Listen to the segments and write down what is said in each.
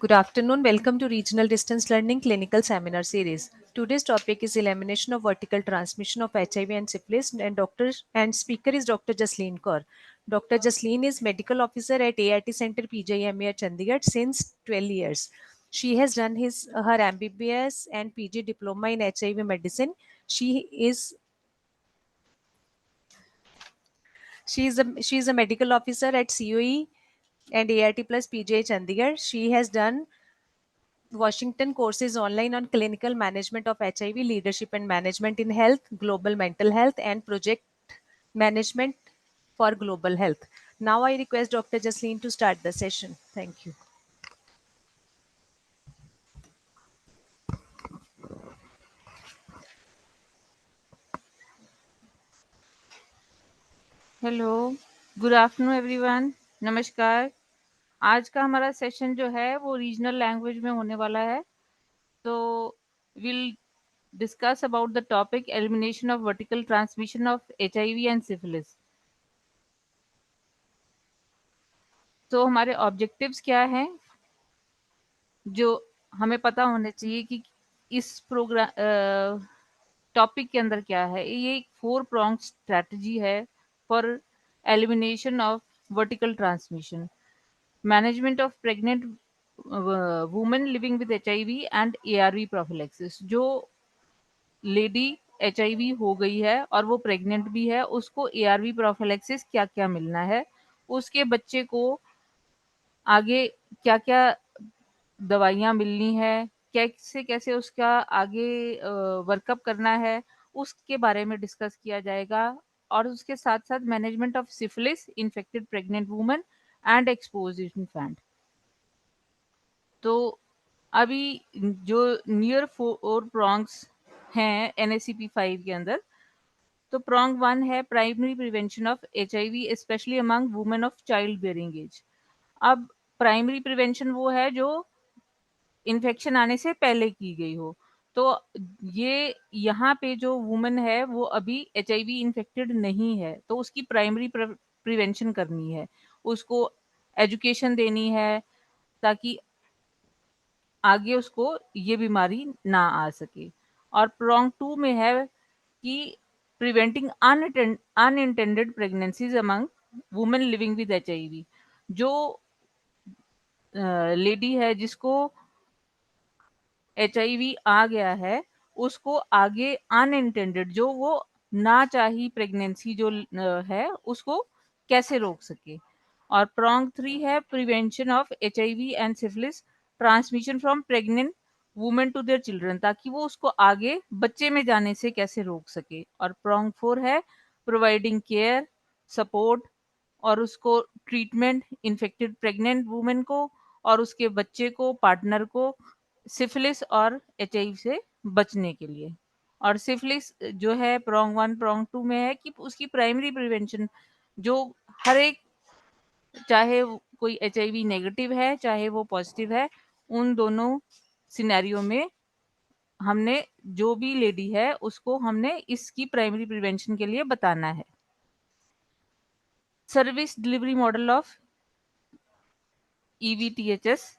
Good afternoon. Welcome to Regional Distance Learning Clinical Seminar Series. Today's topic is elimination of vertical transmission of HIV and syphilis, and speaker is Dr. Jasleen Kaur. Dr. Jasleen is medical officer at AIT Center PJMER Chandigarh since 12 years. She has done her MBBS and PG diploma in HIV medicine. She is she is a medical officer at COE and AIT plus PJ Chandigarh. She has done Washington courses online on clinical management of HIV, leadership and management in health, global mental health, and project management for global health. Now I request Dr. Jasleen to start the session. Thank you. Hello, good afternoon everyone, नमस्कार। आज का हमारा session जो है वो regional language में होने वाला है। तो will discuss about the topic elimination of vertical transmission of HIV and syphilis. तो हमारे ऑब्जेक्टिव्स क्या हैं जो हमें पता होने चाहिए कि इस प्रोग्राम टॉपिक के अंदर क्या है। ये एक 4 pronged स्ट्रेटजी है for elimination of vertical transmission, management of pregnant women living with HIV and ARV prophylaxis. जो लेडी एचआईवी हो गई है और वो प्रेग्नेंट भी है, उसको एआरवी प्रोफिलैक्सिस क्या क्या मिलना है, उसके बच्चे को आगे क्या क्या दवाइयाँ मिलनी है, कैसे कैसे उसका आगे वर्कअप करना है, उसके बारे में डिस्कस किया जाएगा। और उसके साथ साथ management of syphilis, infected pregnant woman and exposed infant. तो अभी जो नियर 4 प्रॉन्ग्स हैं एनएसीपी 5 के अंदर, तो प्रॉन्ग 1 है primary prevention of HIV specially among women of child bearing age. अब प्राइमरी प्रिवेंशन वो है जो इन्फेक्शन आने से पहले की गई हो। तो ये यहाँ पे जो वुमन है वो अभी एचआईवी इन्फेक्टेड नहीं है, तो उसकी प्राइमरी प्रिवेंशन करनी है, उसको एजुकेशन देनी है ताकि आगे उसको ये बीमारी ना आ सके। और प्रॉन्ग 2 में है कि preventing unintended pregnancies among women living with HIV. जो लेडी है जिसको एचआईवी आ गया है, उसको आगे अनइंटेंडेड जो वो ना चाही प्रेगनेंसी जो है उसको कैसे रोक सके। और प्रॉन्ग 3 है prevention of HIV and syphilis transmission from pregnant women to their children, ताकि वो उसको आगे बच्चे में जाने से कैसे रोक सके। और प्रॉन्ग 4 है प्रोवाइडिंग केयर, सपोर्ट और उसको ट्रीटमेंट इन्फेक्टेड प्रेग्नेंट वुमेन को और उसके बच्चे को, पार्टनर को सिफिलिस और एचआईवी से बचने के लिए। और सिफिलिस जो है प्रॉन्ग 1 प्रॉन्ग 2 में है कि उसकी प्राइमरी प्रिवेंशन जो हर एक, चाहे कोई एचआईवी नेगेटिव है चाहे वो पॉजिटिव है, उन दोनों सिनेरियो में हमने जो भी लेडी है उसको हमने इसकी प्राइमरी प्रिवेंशन के लिए बताना है। सर्विस डिलीवरी मॉडल ऑफ ईवीटीएचएस,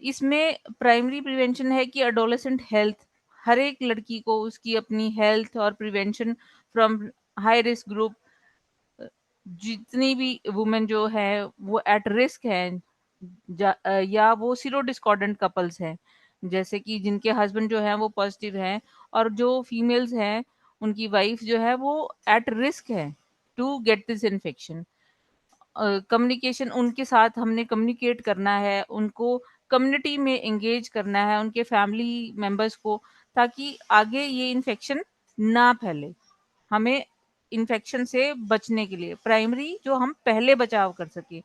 इसमें प्राइमरी प्रिवेंशन है कि एडोलेसेंट हेल्थ, हर एक लड़की को उसकी अपनी हेल्थ और prevention from high risk group, जितनी भी वुमेन जो है वो एट रिस्क है या वो सीरो डिस्कॉर्डेंट कपल्स हैं, जैसे कि जिनके हस्बैंड जो है वो पॉजिटिव हैं और जो फीमेल्स हैं उनकी वाइफ जो है वो एट रिस्क है to get this infection. Communication उनके साथ हमने कम्युनिकेट करना है, उनको कम्युनिटी में एंगेज करना है, उनके फैमिली मेंबर्स को, ताकि आगे ये इन्फेक्शन ना फैले। हमें इन्फेक्शन से बचने के लिए प्राइमरी जो हम पहले बचाव कर सके,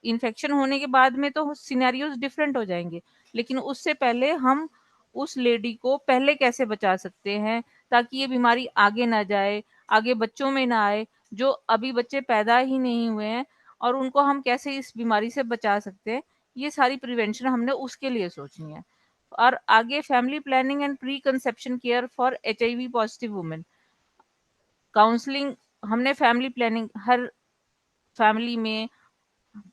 इन्फेक्शन होने के बाद में तो सिनेरियोज डिफरेंट हो जाएंगे, लेकिन उससे पहले हम उस लेडी को पहले कैसे बचा सकते हैं ताकि ये बीमारी आगे ना जाए, आगे बच्चों में ना आए, जो अभी बच्चे पैदा ही नहीं हुए हैं, और उनको हम कैसे इस बीमारी से बचा सकते हैं, ये सारी प्रिवेंशन हमने उसके लिए सोचनी है। और आगे family planning and pre conception care for HIV positive women, counselling, हमने फैमिली प्लानिंग, हर फैमिली में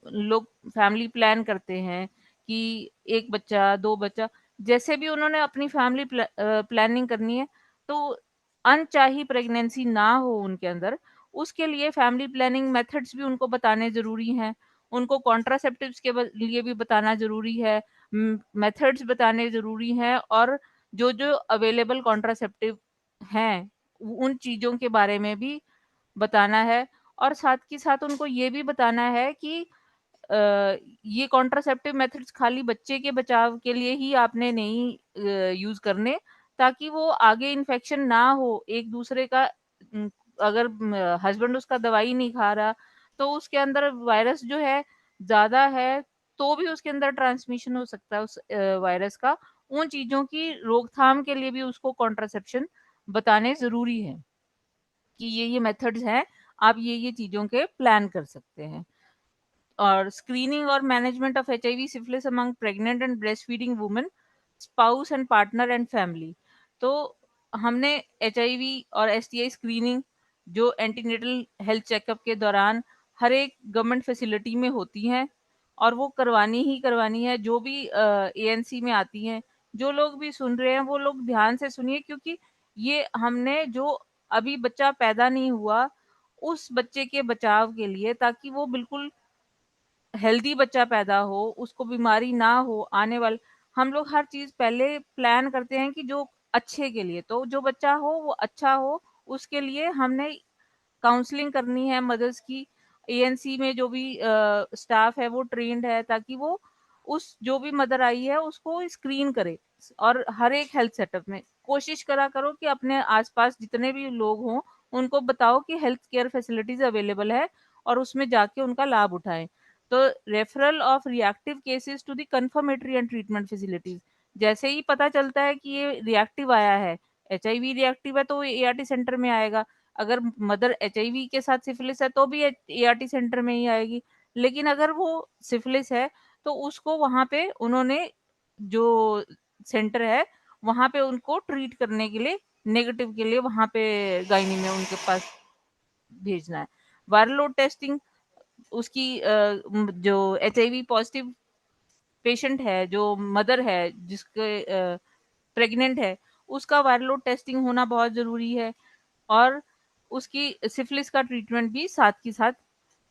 लोग फैमिली प्लान करते हैं कि 1 बच्चा, 2 बच्चा, जैसे भी उन्होंने अपनी फैमिली प्लानिंग करनी है, तो अनचाही प्रेगनेंसी ना हो उनके अंदर, उसके लिए फैमिली प्लानिंग मेथड्स भी उनको बताने ज़रूरी हैं। उनको कॉन्ट्रासेप्टिव्स के लिए भी बताना ज़रूरी है, मेथड्स बताने ज़रूरी हैं, और जो अवेलेबल कॉन्ट्रासेप्टिव हैं, उन चीज़ों के बारे में भी बताना है। और साथ के साथ उनको ये भी बताना है कि ये कॉन्ट्रासेप्टिव मेथड्स खाली बच्चे के बचाव के लिए ही आपने नहीं यूज़ करने, ताकि वो आगे इन्फेक्शन ना हो एक दूसरे का। अगर हस्बैंड उसका दवाई नहीं खा रहा, तो उसके अंदर वायरस जो है ज़्यादा है, तो भी उसके अंदर ट्रांसमिशन हो सकता है उस वायरस का। उन चीज़ों की रोकथाम के लिए भी उसको कॉन्ट्रासेप्शन बताने ज़रूरी है, कि ये मेथड्स हैं, आप ये चीज़ों के प्लान कर सकते हैं। और स्क्रीनिंग और management of HIV syphilis among pregnant and breast feeding women, spouse and partner and family. तो हमने एचआईवी और एसटीआई स्क्रीनिंग जो एंटीनेटल हेल्थ चेकअप के दौरान हर एक गवर्नमेंट फैसिलिटी में होती हैं, और वो करवानी ही करवानी है, जो भी एएनसी में आती हैं। जो लोग भी सुन रहे हैं वो लोग ध्यान से सुनिए, क्योंकि ये हमने जो अभी बच्चा पैदा नहीं हुआ, उस बच्चे के बचाव के लिए, ताकि वो बिल्कुल हेल्दी बच्चा पैदा हो, उसको बीमारी ना हो आने वाले। हम लोग हर चीज़ पहले प्लान करते हैं कि जो अच्छे के लिए, तो जो बच्चा हो वो अच्छा हो, उसके लिए हमने काउंसलिंग करनी है मदर्स की। एएनसी में जो भी स्टाफ है वो ट्रेन्ड है, ताकि वो उस जो भी मदर आई है उसको स्क्रीन करे। और हर एक हेल्थ सेटअप में कोशिश करा करो कि अपने आसपास जितने भी लोग हों, उनको बताओ कि हेल्थ केयर फैसिलिटीज अवेलेबल है, और उसमें जाके उनका लाभ उठाएं। तो referral of reactive cases to the confirmatory and treatment facilities, जैसे ही पता चलता है कि ये रिएक्टिव आया है, एचआईवी रिएक्टिव है, तो एआरटी सेंटर में आएगा। अगर मदर एचआईवी के साथ सिफिलिस है, तो भी एआरटी सेंटर में ही आएगी। लेकिन अगर वो सिफिलिस है, तो उसको वहां पे उन्होंने जो सेंटर है, वहां पे उनको ट्रीट करने के लिए, नेगेटिव के लिए वहां पे गायनी में उनके पास भेजना है। वायरल लोड टेस्टिंग, उसकी जो एचआईवी पॉजिटिव पेशेंट है, जो मदर है जिसके प्रेग्नेंट है, उसका वायरल लोड टेस्टिंग होना बहुत जरूरी है। और उसकी सिफिलिस का ट्रीटमेंट भी साथ के साथ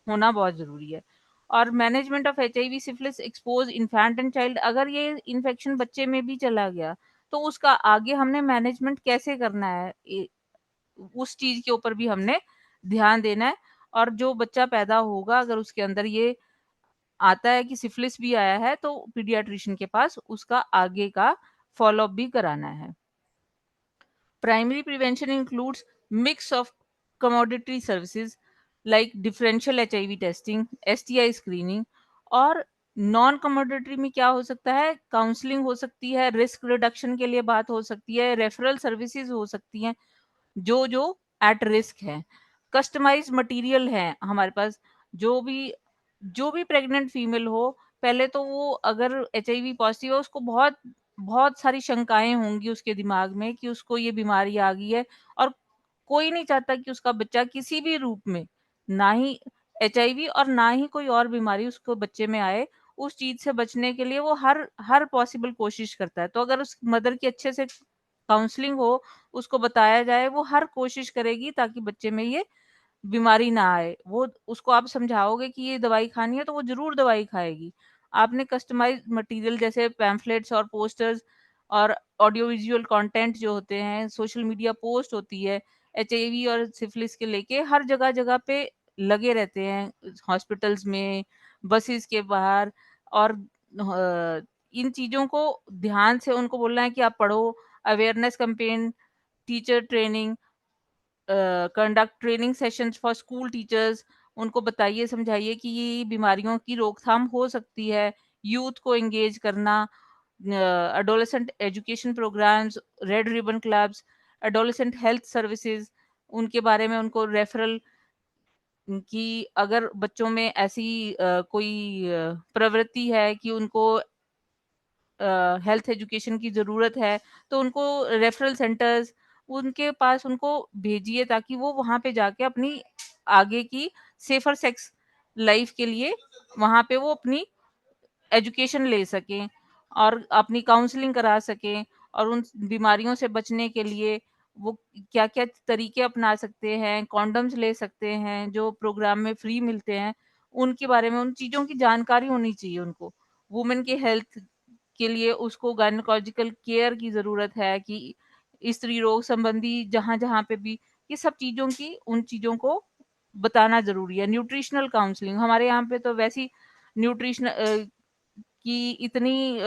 होना बहुत जरूरी है। और management of HIV syphilis expose infant and child, अगर ये इन्फेक्शन बच्चे में भी चला गया, तो उसका आगे हमने मैनेजमेंट कैसे करना है, उस चीज के ऊपर भी हमने ध्यान देना है। और जो बच्चा पैदा होगा, अगर उसके अंदर ये आता है कि सिफिलिस भी आया है, तो पीडियाट्रिशियन के पास उसका आगे का फॉलोअप भी कराना है। Primary prevention includes mix of commodity services like differential HIV testing, STI screening, और नॉन कमोडिटी में क्या हो सकता है, काउंसलिंग हो सकती है, रिस्क रिडक्शन के लिए बात हो सकती है, रेफरल सर्विसेज हो सकती हैं, जो जो एट रिस्क है। कस्टमाइज मटेरियल है हमारे पास। जो भी प्रेग्नेंट फीमेल हो, पहले तो वो अगर एचआईवी पॉजिटिव है, उसको बहुत बहुत सारी शंकाएं होंगी उसके दिमाग में कि उसको ये बीमारी आ गई है। और कोई नहीं चाहता कि उसका बच्चा किसी भी रूप में, ना ही एचआईवी और ना ही कोई और बीमारी उसको बच्चे में आए। उस चीज से बचने के लिए वो हर हर पॉसिबल कोशिश करता है। तो अगर उस मदर की अच्छे से काउंसलिंग हो, उसको बताया जाए, वो हर कोशिश करेगी ताकि बच्चे में ये बीमारी ना आए। वो उसको आप समझाओगे कि ये दवाई खानी है, तो वो ज़रूर दवाई खाएगी। आपने कस्टमाइज़ मटेरियल जैसे पैम्फलेट्स और पोस्टर्स और ऑडियो विजुअल कंटेंट जो होते हैं, सोशल मीडिया पोस्ट होती है, एचआईवी और सिफिलिस के लेके हर जगह-जगह पे लगे रहते हैं, हॉस्पिटल्स में, बसेस के बाहर। और इन चीज़ों को ध्यान से उनको बोलना है कि आप पढ़ो, awareness campaign, teacher training, conduct training sessions for school teachers. उनको बताइए, समझाइए कि ये बीमारियों की रोकथाम हो सकती है। यूथ को एंगेज करना, adolescent education programmes, red ribbon clubs, adolescent health services, उनके बारे में उनको रेफरल, कि अगर बच्चों में ऐसी कोई प्रवृत्ति है कि उनको हेल्थ एजुकेशन की ज़रूरत है, तो उनको रेफरल सेंटर्स, उनके पास उनको भेजिए, ताकि वो वहाँ पे जाके अपनी आगे की सेफर सेक्स लाइफ के लिए वहाँ पे वो अपनी एजुकेशन ले सकें और अपनी काउंसलिंग करा सकें, और उन बीमारियों से बचने के लिए वो क्या-क्या तरीके अपना सकते हैं, कॉन्डोम्स ले सकते हैं, जो प्रोग्राम में फ्री मिलते हैं, उनके बारे में, उन चीज़ों की जानकारी होनी चाहिए उनको। वुमेन की हेल्थ के लिए उसको गायनेकोलॉजिकल केयर की ज़रूरत है कि स्त्री रोग संबंधी जहाँ-जहाँ पे भी ये सब चीज़ों की, उन चीज़ों को बताना ज़रूरी है। न्यूट्रिशनल काउंसलिंग हमारे यहाँ पे तो वैसी न्यूट्रिशन की इतनी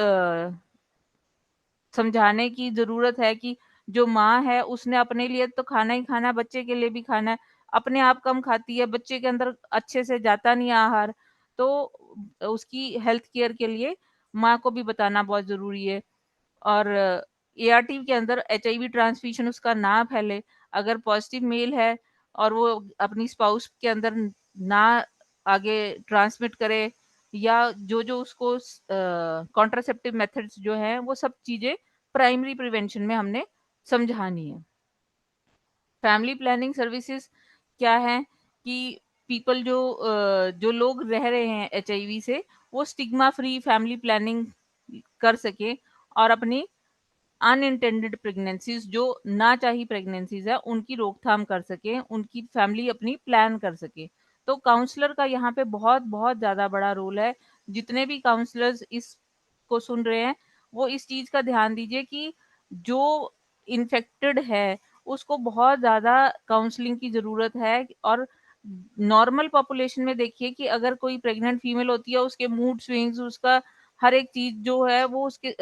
समझाने की ज़रूरत है कि जो माँ है उसने अपने लिए तो खाना ही खाना है, बच्चे के लिए भी खाना है। अपने आप कम खाती है, बच्चे के अंदर अच्छे से जाता नहीं है आहार, तो उसकी हेल्थ केयर के लिए माँ को भी बताना बहुत ज़रूरी है। और एआरटी के अंदर एचआईवी ट्रांसमिशन उसका ना फैले। अगर पॉजिटिव मेल है और वो अपनी स्पाउस के अंदर ना आगे ट्रांसमिट करे, या जो उसको कॉन्ट्रासेप्टिव मेथड्स जो हैं वो सब चीज़ें प्राइमरी प्रिवेंशन में हमने समझानी है। फैमिली प्लानिंग सर्विसेज क्या है कि पीपल जो लोग रह रहे हैं एचआईवी से, वो स्टिग्मा फ्री फैमिली प्लानिंग कर सकें और अपनी अनइंटेंडेड प्रेगनेंसीज, जो ना चाही प्रेगनेंसीज है, उनकी रोकथाम कर सकें, उनकी फैमिली अपनी प्लान कर सके। तो काउंसलर का यहाँ पे बहुत बहुत ज्यादा बड़ा रोल है। जितने भी काउंसलर्स इस को सुन रहे हैं, वो इस चीज का ध्यान दीजिए कि जो इन्फेक्टेड है उसको बहुत ज्यादा काउंसलिंग की जरूरत है। और नॉर्मल पॉपुलेशन में देखिए कि अगर कोई प्रेग्नेंट फीमेल होती है, उसके मूड स्विंग्स, उसका हर एक चीज जो है वो उसके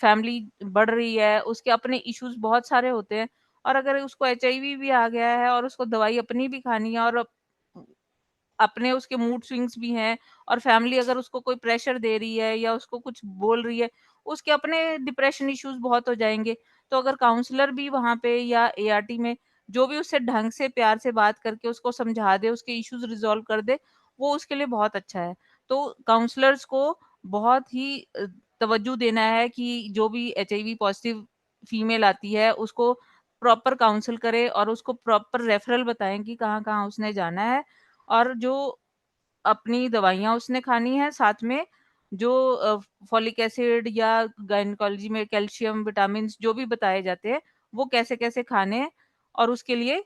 फैमिली बढ़ रही है, उसके अपने इश्यूज बहुत सारे होते हैं। और अगर उसको एचआईवी भी आ गया है और उसको दवाई अपनी भी खानी है, और अपने उसके मूड स्विंग्स भी हैं, और फैमिली अगर उसको कोई प्रेशर दे रही है या उसको कुछ बोल रही है, उसके अपने डिप्रेशन इश्यूज बहुत हो जाएंगे। तो अगर काउंसलर भी वहां पे या एआरटी में जो भी उससे ढंग से प्यार से बात करके उसको समझा दे, उसके इश्यूज रिजॉल्व कर दे, वो उसके लिए बहुत अच्छा है। तो काउंसलर्स को बहुत ही तवज्जो देना है कि जो भी एचआईवी पॉजिटिव फीमेल आती है उसको प्रॉपर काउंसल करे और उसको प्रॉपर रेफरल बताएं कि कहाँ कहाँ उसने जाना है, और जो अपनी दवाइयाँ उसने खानी है, साथ में जो फॉलिक एसिड या गायनेकोलॉजी में कैल्शियम, विटामिन्स जो भी बताए जाते हैं, वो कैसे-कैसे खाने हैं, और उसके लिए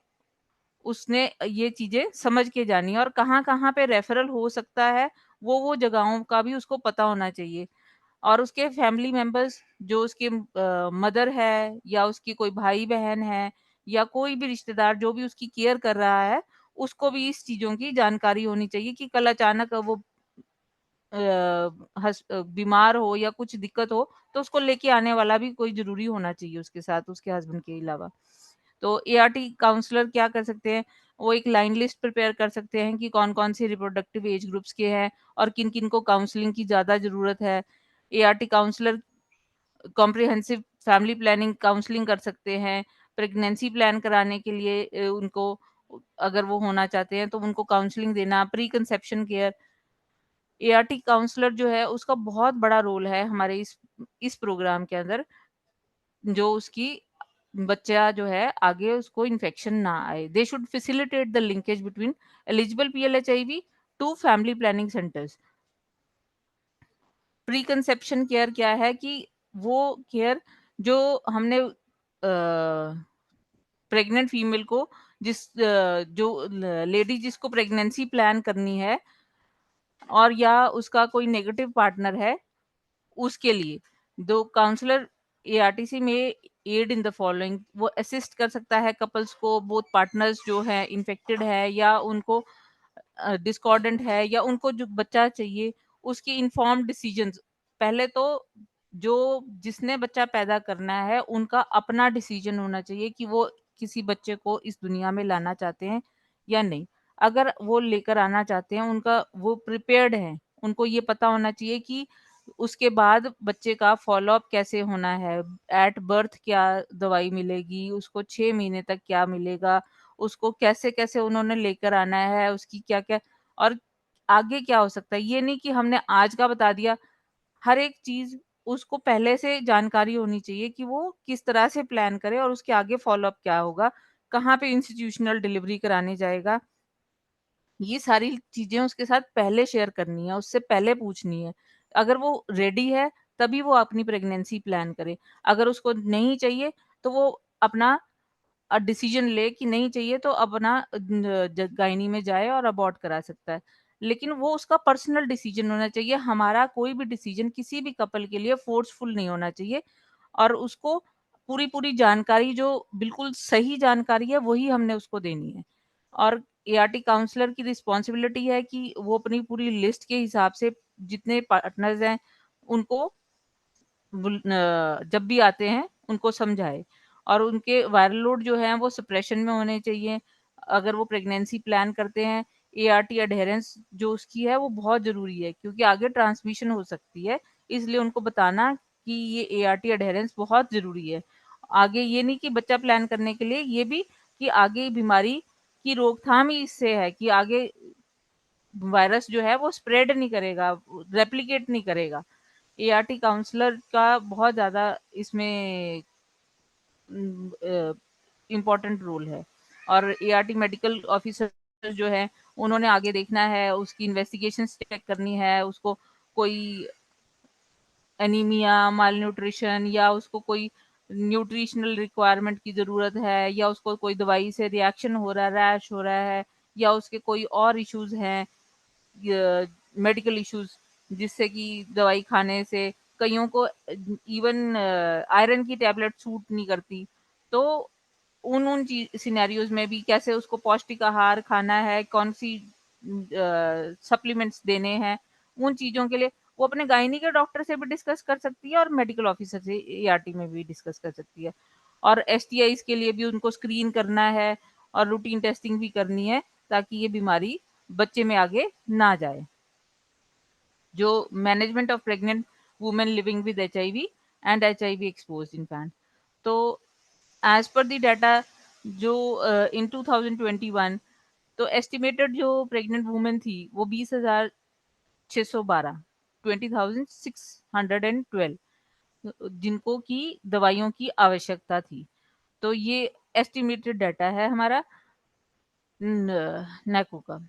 उसने ये चीज़ें समझ के जानी है, और कहाँ-कहाँ पे रेफरल हो सकता है, वो जगहों का भी उसको पता होना चाहिए। और उसके फैमिली मेंबर्स, जो उसके मदर है या उसकी कोई भाई-बहन है या कोई भी रिश्तेदार जो भी उसकी केयर कर रहा है, उसको भी इस चीज़ों की जानकारी होनी चाहिए कि कल अचानक वो बीमार हो या कुछ दिक्कत हो, तो उसको लेके आने वाला भी कोई ज़रूरी होना चाहिए उसके साथ, उसके हस्बैंड के अलावा। तो एआरटी काउंसलर क्या कर सकते हैं, वो एक लाइन लिस्ट प्रिपेयर कर सकते हैं कि कौन-कौन से रिप्रोडक्टिव एज ग्रुप्स के हैं और किन-किन को काउंसलिंग की ज़्यादा ज़रूरत है। ART counsellor comprehensive family planning counselling कर सकते हैं। प्रेगनेंसी प्लान कराने के लिए उनको, अगर वो होना चाहते हैं तो उनको काउंसलिंग देना, pre conception care. ART counsellor जो है उसका बहुत बड़ा रोल है हमारे इस प्रोग्राम के अंदर, जो उसकी बच्चा जो है आगे उसको इन्फेक्शन ना आए। They should facilitate the linkage between eligible PLHIV to family planning centres. Pre conception care क्या है कि वो केयर जो हमने प्रेग्नेंट फीमेल को, जो लेडी जिसको प्रेगनेंसी प्लान करनी है और या उसका कोई नेगेटिव पार्टनर है, उसके लिए दो काउंसलर एआरटीसी में एड इन द फॉलोइंग, वो असिस्ट कर सकता है कपल्स को, बोथ पार्टनर्स जो है इन्फेक्टेड है या उनको डिस्कॉर्डेंट है या उनको जो बच्चा चाहिए, उसकी इन्फॉर्म्ड डिसीजंस। पहले तो जो जिसने बच्चा पैदा करना है उनका अपना डिसीजन होना चाहिए कि वो किसी बच्चे को इस दुनिया में लाना चाहते हैं या नहीं। अगर वो लेकर आना चाहते हैं, उनका वो प्रिपेयर्ड हैं, उनको ये पता होना चाहिए कि उसके बाद बच्चे का फ़ॉलो-अप कैसे होना है, एट बर्थ क्या दवाई मिलेगी, उसको 6 महीने तक क्या मिलेगा, उसको कैसे-कैसे उन्होंने लेकर आना है, उसकी क्या-क्या और आगे क्या हो सकता है। ये नहीं कि हमने आज का बता दिया, हर एक चीज़ उसको पहले से जानकारी होनी चाहिए कि वो किस तरह से प्लान करे और उसके आगे फ़ॉलो-अप क्या होगा, कहाँ पे इंस्टीट्यूशनल डिलीवरी कराने जाएगा। ये सारी चीज़ें उसके साथ पहले शेयर करनी है, उससे पहले पूछनी है। अगर वो रेडी है तभी वो अपनी प्रेगनेंसी प्लान करे। अगर उसको नहीं चाहिए तो वो अपना डिसीजन ले कि नहीं चाहिए तो अपना गायनी में जाए और अबॉर्ट करा सकता है। लेकिन वो उसका पर्सनल डिसीजन होना चाहिए। हमारा कोई भी डिसीजन किसी भी कपल के लिए फोर्सफुल नहीं होना चाहिए, और उसको पूरी-पूरी जानकारी, जो बिल्कुल सही जानकारी है, वही हमने उसको देनी है। और एआरटी काउंसलर की रिस्पॉन्सिबिलिटी है कि वो अपनी पूरी लिस्ट के हिसाब से जितने पार्टनर्स हैं, उनको जब भी आते हैं उनको समझाए, और उनके वायरल लोड जो है वो सप्रेशन में होने चाहिए। अगर वो प्रेगनेंसी प्लान करते हैं, एआरटी एडहेरेंस जो उसकी है वो बहुत ज़रूरी है, क्योंकि आगे ट्रांसमिशन हो सकती है। इसलिए उनको बताना कि ये एआरटी एडहेरेंस बहुत ज़रूरी है। आगे ये नहीं कि बच्चा प्लान करने के लिए, ये भी कि आगे बीमारी की रोकथाम ही इससे है कि आगे वायरस जो है वो स्प्रेड नहीं करेगा, रेप्लिकेट नहीं करेगा। एआरटी काउंसलर का बहुत ज़्यादा इसमें इम्पोर्टेंट रोल है। और एआरटी मेडिकल ऑफिसर जो है, उन्होंने आगे देखना है, उसकी इन्वेस्टिगेशन चेक करनी है, उसको कोई एनीमिया, मालन्यूट्रिशन, या उसको कोई न्यूट्रिशनल रिक्वायरमेंट की ज़रूरत है, या उसको कोई दवाई से रिएक्शन हो रहा है, रैश हो रहा है, या उसके कोई और इश्यूज हैं, मेडिकल इश्यूज, जिससे कि दवाई खाने से कईयों को इवन आयरन की टैबलेट सूट नहीं करती। तो उन उन सिनेरियोज में भी कैसे उसको पौष्टिक आहार खाना है, कौन सी सप्लीमेंट्स देने हैं, उन चीजों के लिए वो अपने गायनी के डॉक्टर से भी डिस्कस कर सकती है, और मेडिकल ऑफिसर से एआरटी में भी डिस्कस कर सकती है। और एसटीआईज के लिए भी उनको स्क्रीन करना है, और रूटीन टेस्टिंग भी करनी है, ताकि ये बीमारी बच्चे में आगे ना जाए। जो management of pregnant women living with HIV and HIV exposed infant. तो एज पर द डाटा, जो इन 2021, तो एस्टिमेटेड जो प्रेग्नेंट वुमेन थी वो 20,612, 20,612, जिनको की दवाइयों की आवश्यकता थी। तो ये एस्टिमेटेड डाटा है हमारा नैको का।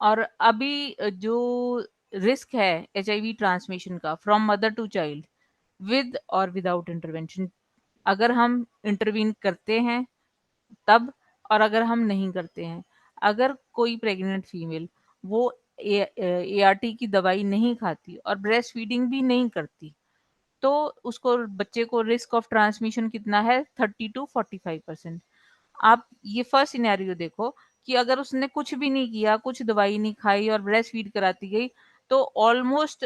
और अभी जो रिस्क है एचआईवी ट्रांसमिशन का from mother to child, with और विदाउट इंटरवेंशन, अगर हम इंटरवीन करते हैं तब, और अगर हम नहीं करते हैं, अगर कोई प्रेग्नेंट फीमेल वो एआरटी की दवाई नहीं खाती और ब्रेस्ट फीडिंग भी नहीं करती, तो उसको बच्चे को रिस्क ऑफ ट्रांसमिशन कितना है, 30 to 45%। आप ये फर्स्ट सिनेरियो देखो कि अगर उसने कुछ भी नहीं किया, कुछ दवाई नहीं खाई और ब्रेस्ट फीड कराती गई, तो ऑलमोस्ट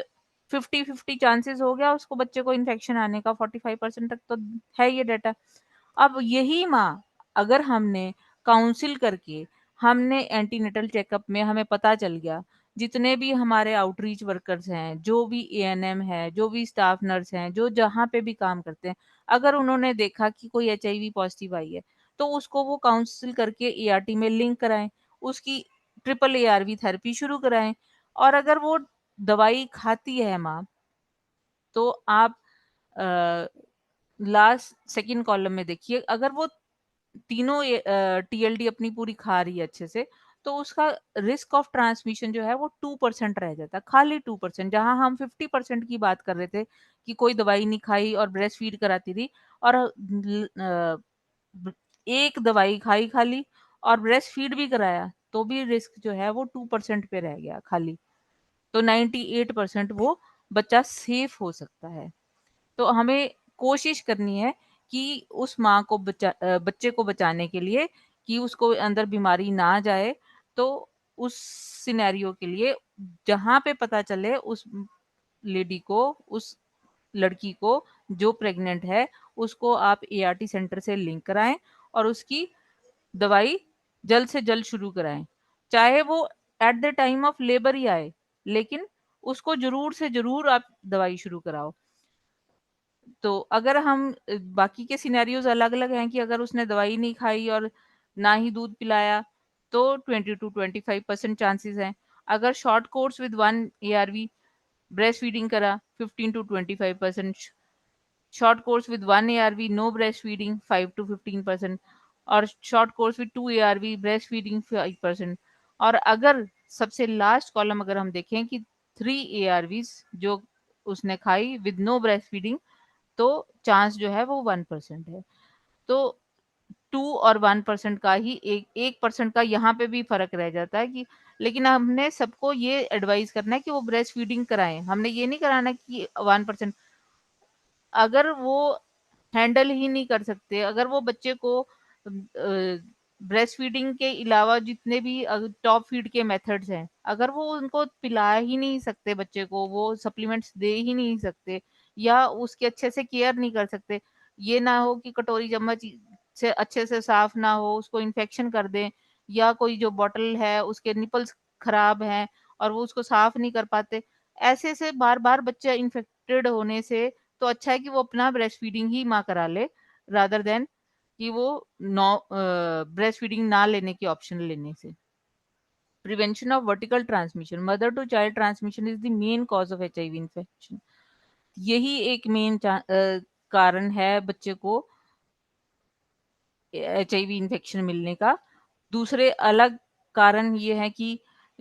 50-50 चांसेस हो गया उसको, बच्चे को इन्फेक्शन आने का। 45% तक तो है ये डाटा। अब यही माँ, अगर हमने काउंसिल करके, हमने एंटीनेटल चेकअप में हमें पता चल गया, जितने भी हमारे आउटरीच वर्कर्स हैं, जो भी एएनएम है, जो भी स्टाफ नर्स हैं, जो जहाँ पे भी काम करते हैं, अगर उन्होंने देखा कि कोई एचआईवी पॉजिटिव आई है, तो उसको वो काउंसिल करके एआरटी में लिंक कराएं, उसकी ट्रिपल एआरवी थेरेपी शुरू कराएं। और अगर वो दवाई खाती है माँ, तो आप लास्ट सेकंड कॉलम में देखिए, अगर वो तीनों टीएलडी अपनी पूरी खा रही है अच्छे से, तो उसका रिस्क ऑफ ट्रांसमिशन जो है वो 2% रह जाता है, खाली 2%। जहां हम 50% की बात कर रहे थे कि कोई दवाई नहीं खाई और ब्रेस्ट फीड कराती थी, और एक दवाई खाई खाली और ब्रेस्ट फीड भी कराया, तो भी रिस्क जो है वो 2% पे रह गया खाली। तो 98% वो बच्चा सेफ हो सकता है। तो हमें कोशिश करनी है कि उस माँ को बच्चे को बचाने के लिए, कि उसको अंदर बीमारी ना जाए, तो उस सिनेरियो के लिए जहाँ पे पता चले उस लेडी को, उस लड़की को जो प्रेग्नेंट है, उसको आप एआरटी सेंटर से लिंक कराएं, और उसकी दवाई जल्द से जल्द शुरू कराएं। चाहे वो at the time of labour ही आए, लेकिन उसको जरूर से जरूर आप दवाई शुरू कराओ। तो अगर हम बाकी के सिनेरियोज अलग-अलग हैं कि अगर उसने दवाई नहीं खाई और ना ही दूध पिलाया, तो 20 to 25% चांसेस हैं। अगर short course with 1 ARV breast feeding करा, 15 to 25%। Short course with 1 ARV no breast feeding, 5 to 15%। और short course with 2 ARV breast feeding 5%। और अगर सबसे लास्ट कॉलम अगर हम देखें कि 3 एआरवीज जो उसने खाई विद नो ब्रेस्ट फीडिंग, तो चांस जो है वो 1% है। तो 2 और 1% का ही 1% का यहाँ पे भी फ़र्क रह जाता है कि, लेकिन हमने सबको ये एडवाइस करना है कि वो ब्रेस्ट फीडिंग कराएँ। हमने ये नहीं कराना कि 1%, अगर वो हैंडल ही नहीं कर सकते, अगर वो बच्चे को ब्रेस्ट फीडिंग के अलावा जितने भी टॉप फीड के मेथड्स हैं, अगर वो उनको पिला ही नहीं सकते बच्चे को, वो सप्लीमेंट्स दे ही नहीं सकते या उसकी अच्छे से केयर नहीं कर सकते, ये ना हो कि कटोरी चम्मच से अच्छे से साफ ना हो, उसको इन्फेक्शन कर दें, या कोई जो बॉटल है उसके निपल्स खराब हैं और वो उसको साफ नहीं कर पाते, ऐसे से बार बार बच्चा इन्फेक्टेड होने से तो अच्छा है कि वो अपना ब्रेस्ट फीडिंग ही माँ करा ले, रादर देन कि वो नो ब्रेस्ट फीडिंग ना लेने की ऑप्शन लेने से। Prevention of vertical transmission, mother to child transmission is the main cause of HIV infection. यही एक मेन कारण है बच्चे को एचआईवी इन्फेक्शन मिलने का। दूसरे अलग कारण ये है कि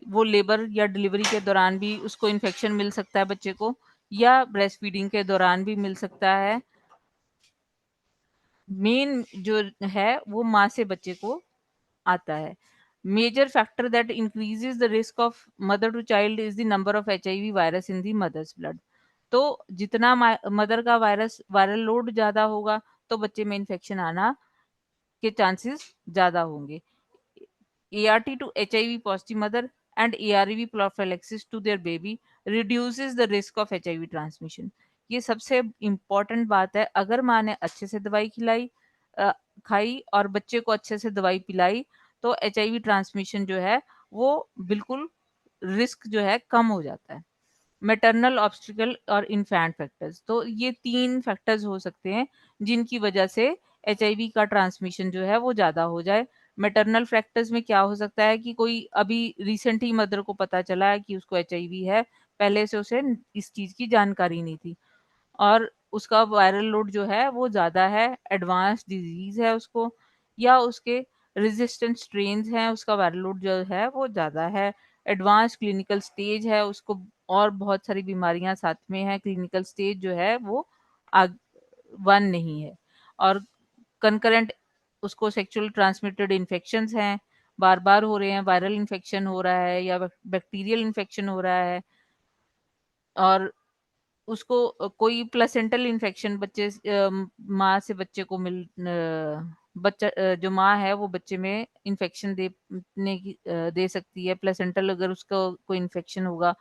वो लेबर या डिलीवरी के दौरान भी उसको इन्फेक्शन मिल सकता है बच्चे को, या ब्रेस्ट फीडिंग के दौरान भी मिल सकता है। मेन जो है वो माँ से बच्चे को आता है। Major factor that increases the risk of mother to child is the number of HIV virus in the mother's blood. तो जितना मदर का वायरल लोड ज्यादा होगा, तो बच्चे में इन्फेक्शन आना के चांसेस ज्यादा होंगे। ART to HIV positive mother and ARV prophylaxis to their baby reduces the risk of HIV transmission। ये सबसे इम्पोर्टेंट बात है। अगर माँ ने अच्छे से दवाई खाई और बच्चे को अच्छे से दवाई पिलाई, तो HIV ट्रांसमिशन जो है वो बिल्कुल रिस्क जो है कम हो जाता है। मैटरनल ऑब्स्टिकल और इन्फेंट फैक्टर्स, तो ये 3 फैक्टर्स हो सकते हैं जिनकी वजह से एचआईवी का ट्रांसमिशन जो है वो ज़्यादा हो जाए। मैटरनल फैक्टर्स में क्या हो सकता है कि कोई अभी रिसेंट ही मदर को पता चला है कि उसको एचआईवी है, पहले से उसे इस चीज़ की जानकारी नहीं थी और उसका वायरल लोड जो है वो ज़्यादा है, एडवांस डिजीज़ है उसको, या उसके रेजिस्टेंट स्ट्रेन्स हैं, उसका वायरल लोड जो है वो ज़्यादा है, एडवांस क्लिनिकल स्टेज है उसको, और बहुत सारी बीमारियां साथ में हैं, क्लिनिकल स्टेज जो है वो आग 1 नहीं है, और कंकरेंट उसको सेक्सुअल ट्रांसमिटेड इन्फेक्शंस हैं, बार-बार हो रहे हैं, वायरल इन्फेक्शन हो रहा है या बैक्टीरियल इन्फेक्शन हो रहा है, और उसको कोई प्लेसेंटल इन्फेक्शन माँ से बच्चे को बच्चा जो माँ है वो बच्चे में इन्फेक्शन दे सकती है। प्लेसेंटल अगर उसको कोई इन्फेक्शन होगा,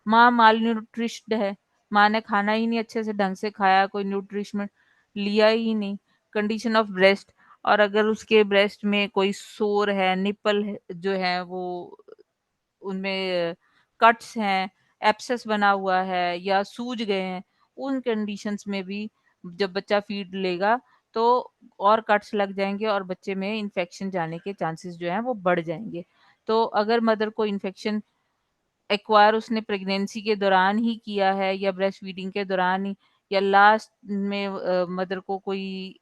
माँ माल न्यूट्रिश्ड है, माँ ने खाना ही नहीं अच्छे से ढंग से खाया, कोई न्यूट्रिशन लिया ही नहीं, कंडीशन ऑफ ब्रेस्ट, और अगर उसके ब्रेस्ट में कोई सोर है, निपल है, जो है वो उनमें कट्स हैं, एब्सेस बना हुआ है या सूज गए हैं, उन कंडीशंस में भी जब बच्चा फीड लेगा तो और कट्स लग जाएँगे और बच्चे में इन्फेक्शन जाने के चांसेस जो हैं वो बढ़ जाएँगे। तो अगर मदर को इन्फेक्शन एक्वायर उसने प्रेगनेंसी के दौरान ही किया है या ब्रेस्ट फीडिंग के दौरान ही, या लास्ट में मदर को कोई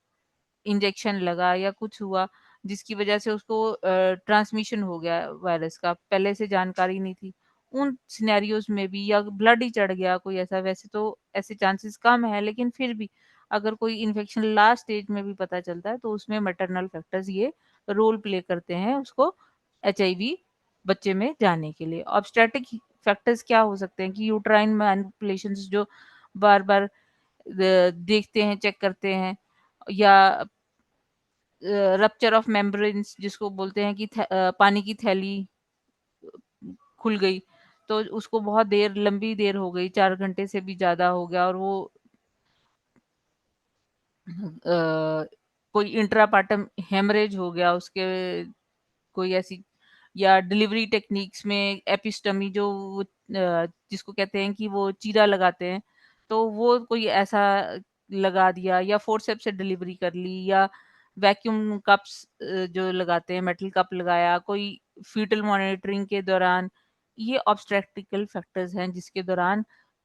इंजेक्शन लगा या कुछ हुआ जिसकी वजह से उसको ट्रांसमिशन हो गया वायरस का, पहले से जानकारी नहीं थी, उन सिनेरियोज में भी, या ब्लड ही चढ़ गया कोई ऐसा, वैसे तो ऐसे चांसेस कम है, लेकिन फिर भी अगर कोई इन्फेक्शन लास्ट स्टेज में भी पता चलता है तो उसमें मैटरनल फैक्टर्स ये रोल प्ले करते हैं उसको एचआईवी बच्चे में जाने के लिए। ऑब्स्टेट्रिक फैक्टर्स क्या हो सकते हैं कि यूट्राइन मैनिपुलेशंस जो बार बार देखते हैं, चेक करते हैं, या रप्चर ऑफ मेम्ब्रेन्स जिसको बोलते हैं कि पानी की थैली खुल गई, तो उसको बहुत देर, लंबी देर हो गई, 4 घंटे से भी ज़्यादा हो गया और वो कोई इंट्रापार्टम हेमरेज हो गया उसके, कोई ऐसी, या डिलीवरी टेक्निक्स में एपिस्टमी जो जिसको कहते हैं कि वो चीरा लगाते हैं, तो वो कोई ऐसा लगा दिया, या फोर्सेप्स से डिलीवरी कर ली, या वैक्यूम कप्स जो लगाते हैं, मेटल कप लगाया कोई फीटल मॉनिटरिंग के दौरान, ये ऑब्स्ट्रेक्टिकल फैक्टर्स हैं जिसके दौरान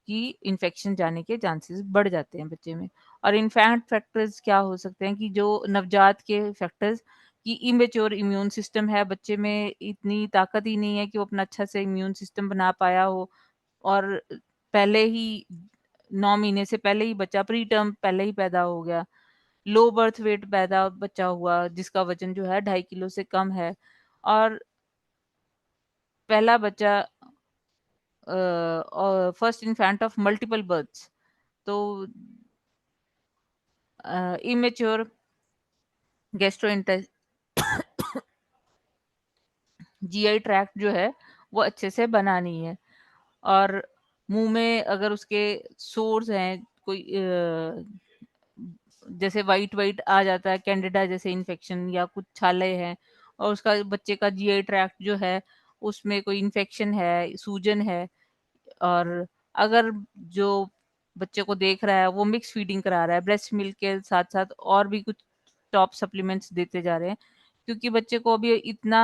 कि इन्फेक्शन जाने के चांसेस बढ़ जाते हैं बच्चे में। और इन्फेंट फैक्टर्स क्या हो सकते हैं कि जो नवजात के फैक्टर्स, कि इमेच्योर इम्यून सिस्टम है बच्चे में, इतनी ताकत ही नहीं है कि वो अपना अच्छा से इम्यून सिस्टम बना पाया हो, और पहले ही 9 महीने से पहले ही बच्चा प्री टर्म पहले ही पैदा हो गया, लो बर्थ वेट पैदा बच्चा हुआ जिसका वज़न जो है 2.5 किलो से कम है, और पहला बच्चा first infant of multiple births. तो इमैच्योर गैस्ट्रोइंटेस जीआई ट्रैक्ट जो है वो अच्छे से बना नहीं है, और मुँह में अगर उसके सोर्स हैं, कोई जैसे व्हाइट-व्हाइट आ जाता है, कैंडिडा जैसे इन्फेक्शन या कुछ छाले हैं, और उसका बच्चे का जीआई ट्रैक्ट जो है उसमें कोई इन्फेक्शन है, सूजन है, और अगर जो बच्चे को देख रहा है वो मिक्स फीडिंग करा रहा है, ब्रेस्ट मिल्क के साथ-साथ और भी कुछ टॉप सप्लीमेंट्स देते जा रहे हैं, क्योंकि बच्चे को अभी इतना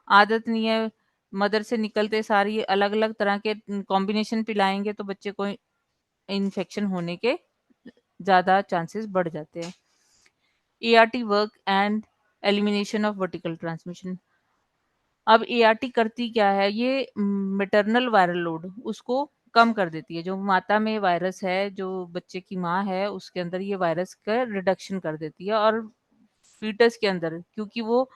आदत नहीं है, मदर से निकलते सार ये अलग-अलग तरह के कॉम्बिनेशन पिलाएँगे तो बच्चे को इन्फेक्शन होने के ज़्यादा चांसेस बढ़ जाते हैं। ART work and elimination of vertical transmission. अब एआरटी करती क्या है, ये मैटरनल वायरल लोड उसको कम कर देती है। जो माता में वायरस है, जो बच्चे की माँ है, उसके अंदर ये वायरस का रिडक्शन कर देती है, और फीटस के अंदर क्योंकि वो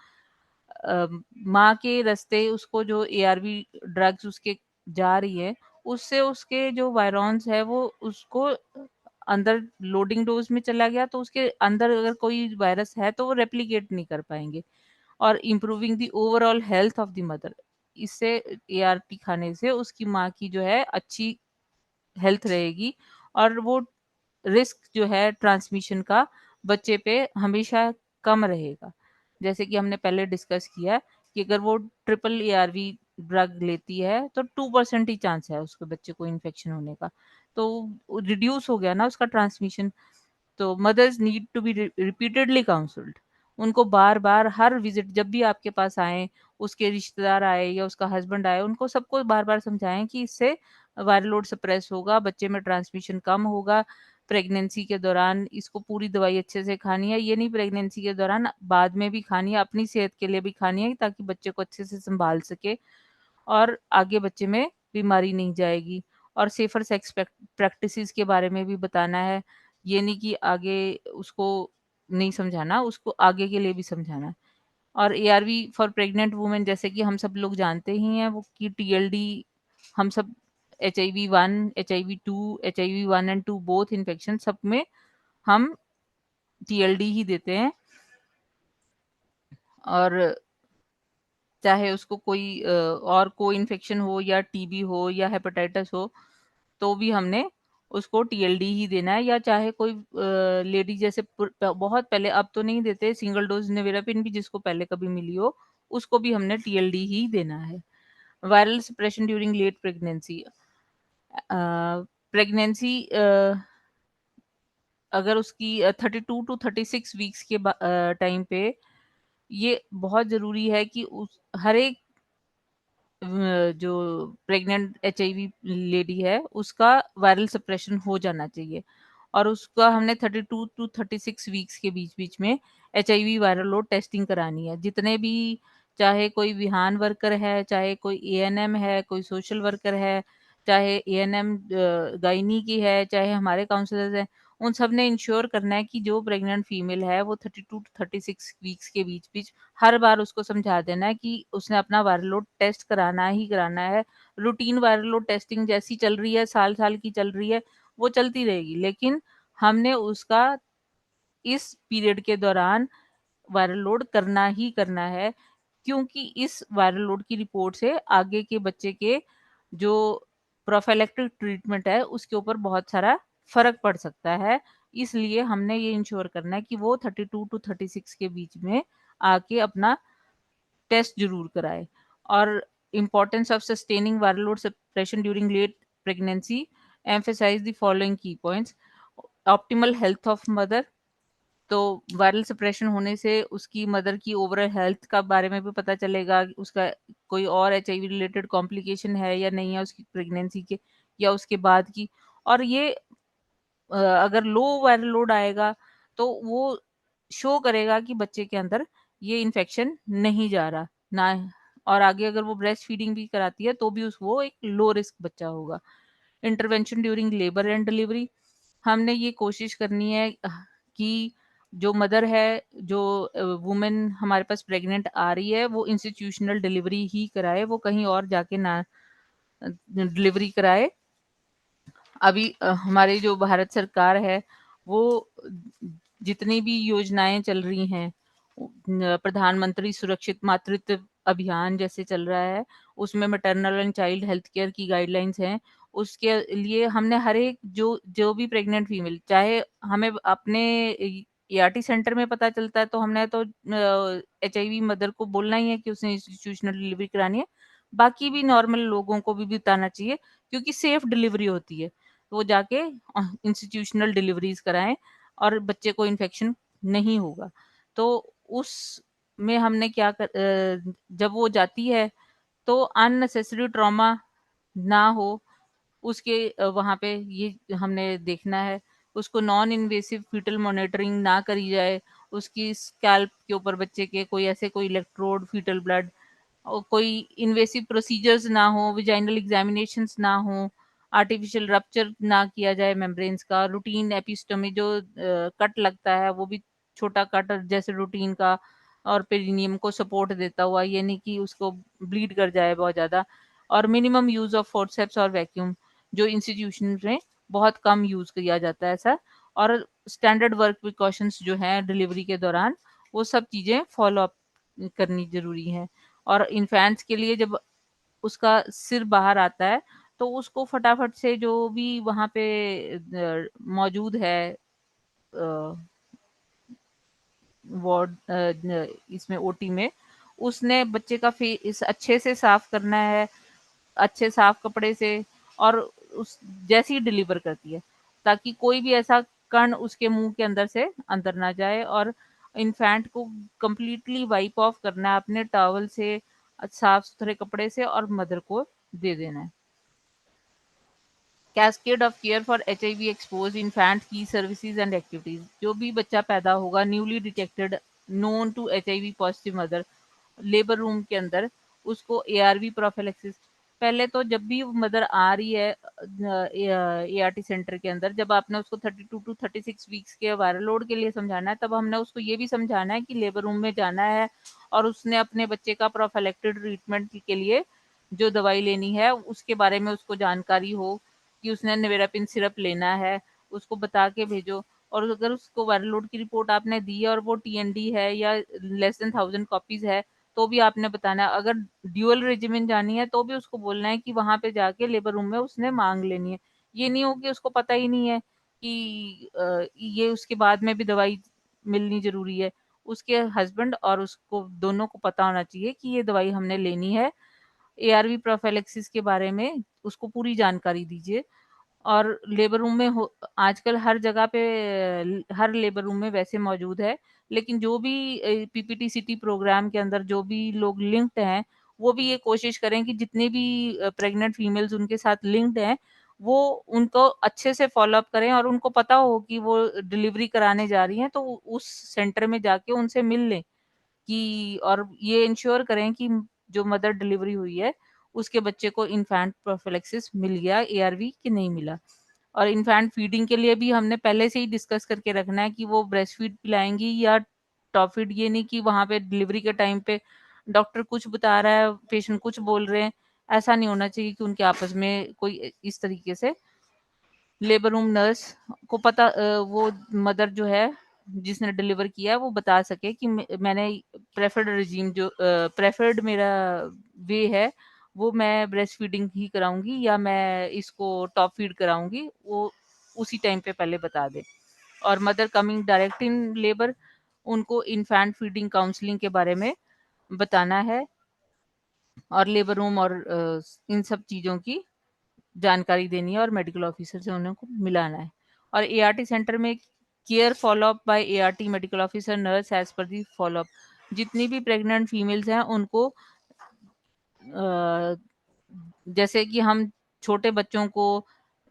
अ, माँ के रास्ते उसको जो एआरवी ड्रग्स उसके जा रही है, उससे उसके जो वायरॉन्स है वो उसको अंदर लोडिंग डोज़ में चला गया, तो उसके अंदर अगर कोई वायरस है तो वो रेप्लिकेट नहीं कर पाएँगे, और improving the overall health of the mother. इससे एआरटी खाने से उसकी माँ की जो है अच्छी हेल्थ रहेगी, और वो रिस्क जो है ट्रांसमिशन का बच्चे पे हमेशा कम रहेगा। जैसे कि हमने पहले डिस्कस किया कि अगर वो ट्रिपल एआरवी ड्रग लेती है तो 2% ही चांस है उसके बच्चे को इन्फेक्शन होने का। तो रिड्यूस हो गया ना उसका ट्रांसमिशन। तो mothers need to be repeatedly counselled. उनको बार-बार हर विज़िट जब भी आपके पास आएँ, उसके रिश्तेदार आए या उसका हस्बैंड आए, उनको सबको बार-बार समझाएँ कि इससे वायरल लोड सप्रेस होगा, बच्चे में ट्रांसमिशन कम होगा। प्रेगनेंसी के दौरान इसको पूरी दवाई अच्छे से खानी है, ये नहीं प्रेगनेंसी के दौरान, बाद में भी खानी है, अपनी सेहत के लिए भी खानी है ताकि बच्चे को अच्छे से सँभाल सके, और आगे बच्चे में बीमारी नहीं जाएगी। और सेफर सेक्स प्रैक्टिसेस के बारे में भी बताना है। ये नहीं कि आगे उसको नहीं समझाना, उसको आगे के लिए भी समझाना है। और एआरवी फॉर प्रेग्नेंट वुमेन जैसे कि हम सब लोग जानते ही हैं वो कि टीएलडी, हम सब HIV 1, HIV 2, HIV 1 and 2 both infection सब में हम टीएलडी ही देते हैं, और चाहे उसको कोई और को इन्फेक्शन हो या टीबी हो या हेपेटाइटिस हो, तो भी हमने उसको टीएलडी ही देना है, या चाहे कोई लेडी जैसे बहुत पहले, अब तो नहीं देते, सिंगल डोज नेविरापिन भी जिसको पहले कभी मिली हो, उसको भी हमने टीएलडी ही देना है। Viral suppression during late pregnancy. Pregnancy अगर उसकी 32 टू 36 वीक्स के टाइम पे ये बहुत ज़रूरी है कि उस हर एक जो प्रेग्नेंट एचआईवी लेडी है, उसका वायरल सप्रेशन हो जाना चाहिए, और उसका हमने 32 टू 36 वीक्स के बीच-बीच में एचआईवी वायरल लोड टेस्टिंग करानी है। जितने भी, चाहे कोई विहान वर्कर है, चाहे कोई एएनएम है, कोई सोशल वर्कर है, चाहे एएनएम गायनी की है, चाहे हमारे काउंसलर्स हैं, उन सब ने इंश्योर करना है कि जो प्रेग्नेंट फीमेल है वो 32 टू 36 वीक्स के बीच-बीच हर बार उसको समझा देना है कि उसने अपना वायरल लोड टेस्ट कराना ही कराना है। रूटीन वायरल लोड टेस्टिंग जैसी चल रही है, साल-साल की चल रही है, वो चलती रहेगी। लेकिन हमने उसका इस पीरियड के दौरान वायरल लोड करना ही करना है, क्योंकि इस वायरल लोड की रिपोर्ट से आगे के बच्चे के जो प्रोफाइलैक्टिक ट्रीटमेंट है, उसके ऊपर बहुत सारा फ़र्क पड़ सकता है। इसलिए हमने ये इंश्योर करना है कि वो 32 टू 36 के बीच में आके अपना टेस्ट ज़रूर कराएँ। और importance of sustaining viral load suppression during late pregnancy, emphasize the following key points. Optimal health of mother. तो वायरल सप्रेशन होने से उसकी मदर की ओवरऑल हेल्थ का बारे में भी पता चलेगा, उसका कोई और एचआईवी रिलेटेड कॉम्प्लिकेशन है या नहीं है उसकी प्रेगनेंसी के या उसके बाद की। और ये अगर लो वायरल लोड आएगा तो वो शो करेगा कि बच्चे के अंदर ये इन्फेक्शन नहीं जा रहा ना, और आगे अगर वो ब्रेस्ट फीडिंग भी कराती है तो भी उस वो एक लो रिस्क बच्चा होगा। Intervention during labour and delivery, हमने ये कोशिश करनी है कि जो मदर है, जो वुमन हमारे पास प्रेग्नेंट आ रही है, वो इंस्टीट्यूशनल डिलीवरी ही कराए, वो कहीं और जाके ना डिलीवरी कराए। अभी हमारी जो भारत सरकार है, वो जितनी भी योजनाएं चल रही हैं, प्रधानमंत्री सुरक्षित मातृत्व अभियान जैसे चल रहा है, उसमें maternal and child health care की गाइडलाइंस हैं। उसके लिए हमने हर एक जो जो भी प्रेग्नेंट फीमेल, चाहे हमें अपने एआरटी सेंटर में पता चलता है तो हमने तो एचआईवी मदर को बोलना ही है कि उसने इंस्टीट्यूशनल डिलीवरी करानी है। बाकी भी नॉर्मल लोगों को भी बताना चाहिए, क्योंकि सेफ डिलीवरी होती है। तो वो जाके इंस्टीट्यूशनल डिलीवरीज कराएं और बच्चे को इन्फेक्शन नहीं होगा। तो उस में हमने जब वो जाती है तो अननेसेसरी ट्रॉमा ना हो, उसके वहाँ पे ये हमने देखना है। उसको नॉन इन्वेसिव फीटल मॉनिटरिंग ना करी जाए, उसकी स्कैल्प के ऊपर बच्चे के कोई इलेक्ट्रोड, फीटल ब्लड, और कोई इन्वेसिव प्रोसीजर्स ना हो, विजाइनल एग्जामिनेशंस ना हो, आर्टिफिशियल रप्चर ना किया जाए मेम्ब्रेन्स का, रूटीन एपिस्टमी जो कट लगता है वो भी छोटा कट जैसे रूटीन का और पेरिनियम को सपोर्ट देता हुआ, ये नहीं कि उसको ब्लीड कर जाए बहुत ज़्यादा। और मिनिमम यूज़ ऑफ फोर्सेप्स और वैक्यूम, जो इंस्टीट्यूशन में बहुत कम यूज़ किया जाता है ऐसा। और स्टैंडर्ड वर्क प्रिकॉशंस जो हैं डिलीवरी के दौरान, वो सब चीज़ें फॉलो अप करनी ज़रूरी है। और इन्फेंट्स के लिए जब उसका सिर बाहर आता है, तो उसको फटाफट से जो भी वहाँ पे मौजूद है वार्ड, इसमें ओटी में, उसने बच्चे का फेस अच्छे से साफ करना है, अच्छे साफ कपड़े से, और उस जैसे ही डिलीवर करती है, ताकि कोई भी ऐसा कण उसके मुंह के अंदर से अंदर ना जाए। और इन्फेंट को कंप्लीटली वाइप ऑफ करना है अपने टॉवल से, साफ सुथरे कपड़े से, और मदर को दे देना है। Cascade of care for HIV expose infant की सर्विसेज एंड एक्टिविटीज, जो भी बच्चा पैदा होगा newly detected known to HIV positive mother, labour room के अंदर उसको एआरवी प्रोफिलैक्सिस, पहले तो जब भी मदर आ रही है एआरटी सेंटर के अंदर, जब आपने उसको 32 टू 36 वीक्स के वायरल लोड के लिए समझाना है, तब हमने उसको ये भी समझाना है कि लेबर रूम में जाना है और उसने अपने बच्चे का प्रोफिलैक्टिक ट्रीटमेंट के लिए जो दवाई लेनी है उसके बारे में उसको जानकारी हो, कि उसने नेवेरापिन सिरप लेना है, उसको बता के भेजो। और अगर उसको वायरल लोड की रिपोर्ट आपने दी है और वो टीएनडी है या लेस देन 1000 कॉपीज है, तो भी आपने बताना है। अगर ड्यूअल रेजिमेंट जानी है तो भी उसको बोलना है कि वहां पे जाके लेबर रूम में उसने मांग लेनी है। ये नहीं हो कि उसको पता ही नहीं है कि ये उसके बाद में भी दवाई मिलनी जरूरी है। उसके हस्बैंड और उसको दोनों को पता होना चाहिए कि ये दवाई हमने लेनी है। एआरवी प्रोफिलैक्सिस के बारे में उसको पूरी जानकारी दीजिए। और लेबर रूम में हो, आजकल हर जगह पे हर लेबर रूम में वैसे मौजूद है, लेकिन जो भी पीपीटी-सीटी प्रोग्राम के अंदर जो भी लोग लिंक्ड हैं, वो भी ये कोशिश करें कि जितने भी प्रेग्नेंट फीमेल्स उनके साथ लिंक्ड हैं, वो उनको अच्छे से फ़ॉलो अप करें और उनको पता हो कि वो डिलीवरी कराने जा रही हैं, तो उस सेंटर में जाके उनसे मिल लें। कि और ये इंश्योर करें कि जो मदर डिलीवरी हुई है, उसके बच्चे को इन्फैंट प्रोफिलैक्सिस मिल गया एआरवी कि नहीं मिला। और इन्फैंट फीडिंग के लिए भी हमने पहले से ही डिस्कस करके रखना है कि वो ब्रेस्ट फीड पिलाएँगी या टॉप फीड। ये नहीं कि वहाँ पे डिलीवरी के टाइम पे डॉक्टर कुछ बता रहा है, पेशेंट कुछ बोल रहे हैं। ऐसा नहीं होना चाहिए कि उनके आपस में कोई इस तरीके से लेबर रूम नर्स को पता वो मदर जो है जिसने डिलीवर किया है वो बता सके कि मैंने प्रेफर्ड रेजीम जो प्रेफर्ड मेरा वे है, वो मैं ब्रेस्ट फीडिंग ही कराऊंगी या मैं इसको टॉप फीड कराऊंगी, वो उसी टाइम पे पहले बता दे। और mother coming direct in labour, उनको इन्फेंट फीडिंग काउंसलिंग के बारे में बताना है और लेबर रूम और इन सब चीज़ों की जानकारी देनी है और मेडिकल ऑफिसर से उन्हें को मिलाना है। और एआरटी सेंटर में care follow up by ART medical officer nurse as per the follow up. जितनी भी प्रेग्नेंट फीमेल्स हैं उनको अ, जैसे कि हम छोटे बच्चों को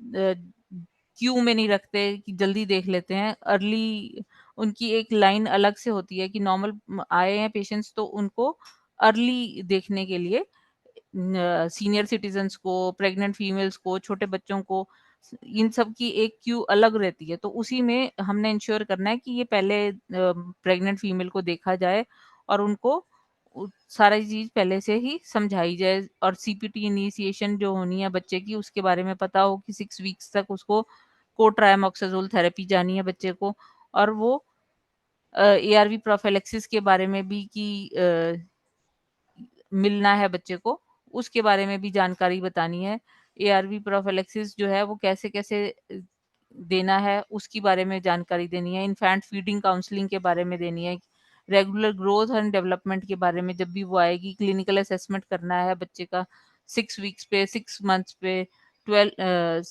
क्यू में नहीं रखते कि जल्दी देख लेते हैं, अर्ली उनकी एक लाइन अलग से होती है कि नॉर्मल आए हैं पेशेंट्स तो उनको अर्ली देखने के लिए सीनियर सिटीजन्स को, प्रेग्नेंट फीमेल्स को, छोटे बच्चों को, इन सब की एक क्यू अलग रहती है। तो उसी में हमने इंश्योर करना है कि ये पहले प्रेग्नेंट फीमेल को देखा जाए और उनको सारी चीज़ पहले से ही समझाई जाए, और सीपीटी इनिशिएशन जो होनी है बच्चे की, उसके बारे में पता हो कि 6 वीक्स तक उसको कोट्राइमोक्साजोल थेरेपी जानी है बच्चे को, और वो एआरवी प्रोफिलैक्सिस के बारे में भी कि मिलना है बच्चे को, उसके बारे में भी जानकारी बतानी है। एआरवी प्रोफिलैक्सिस जो है वो कैसे-कैसे देना है, उसके बारे में जानकारी देनी है। इन्फैंट फीडिंग काउंसलिंग के बारे में देनी है। रेगुलर ग्रोथ एंड डेवलपमेंट के बारे में जब भी वो आएगी, क्लिनिकल असेसमेंट करना है बच्चे का 6 वीक्स पे, 6 मंथ्स पे, 12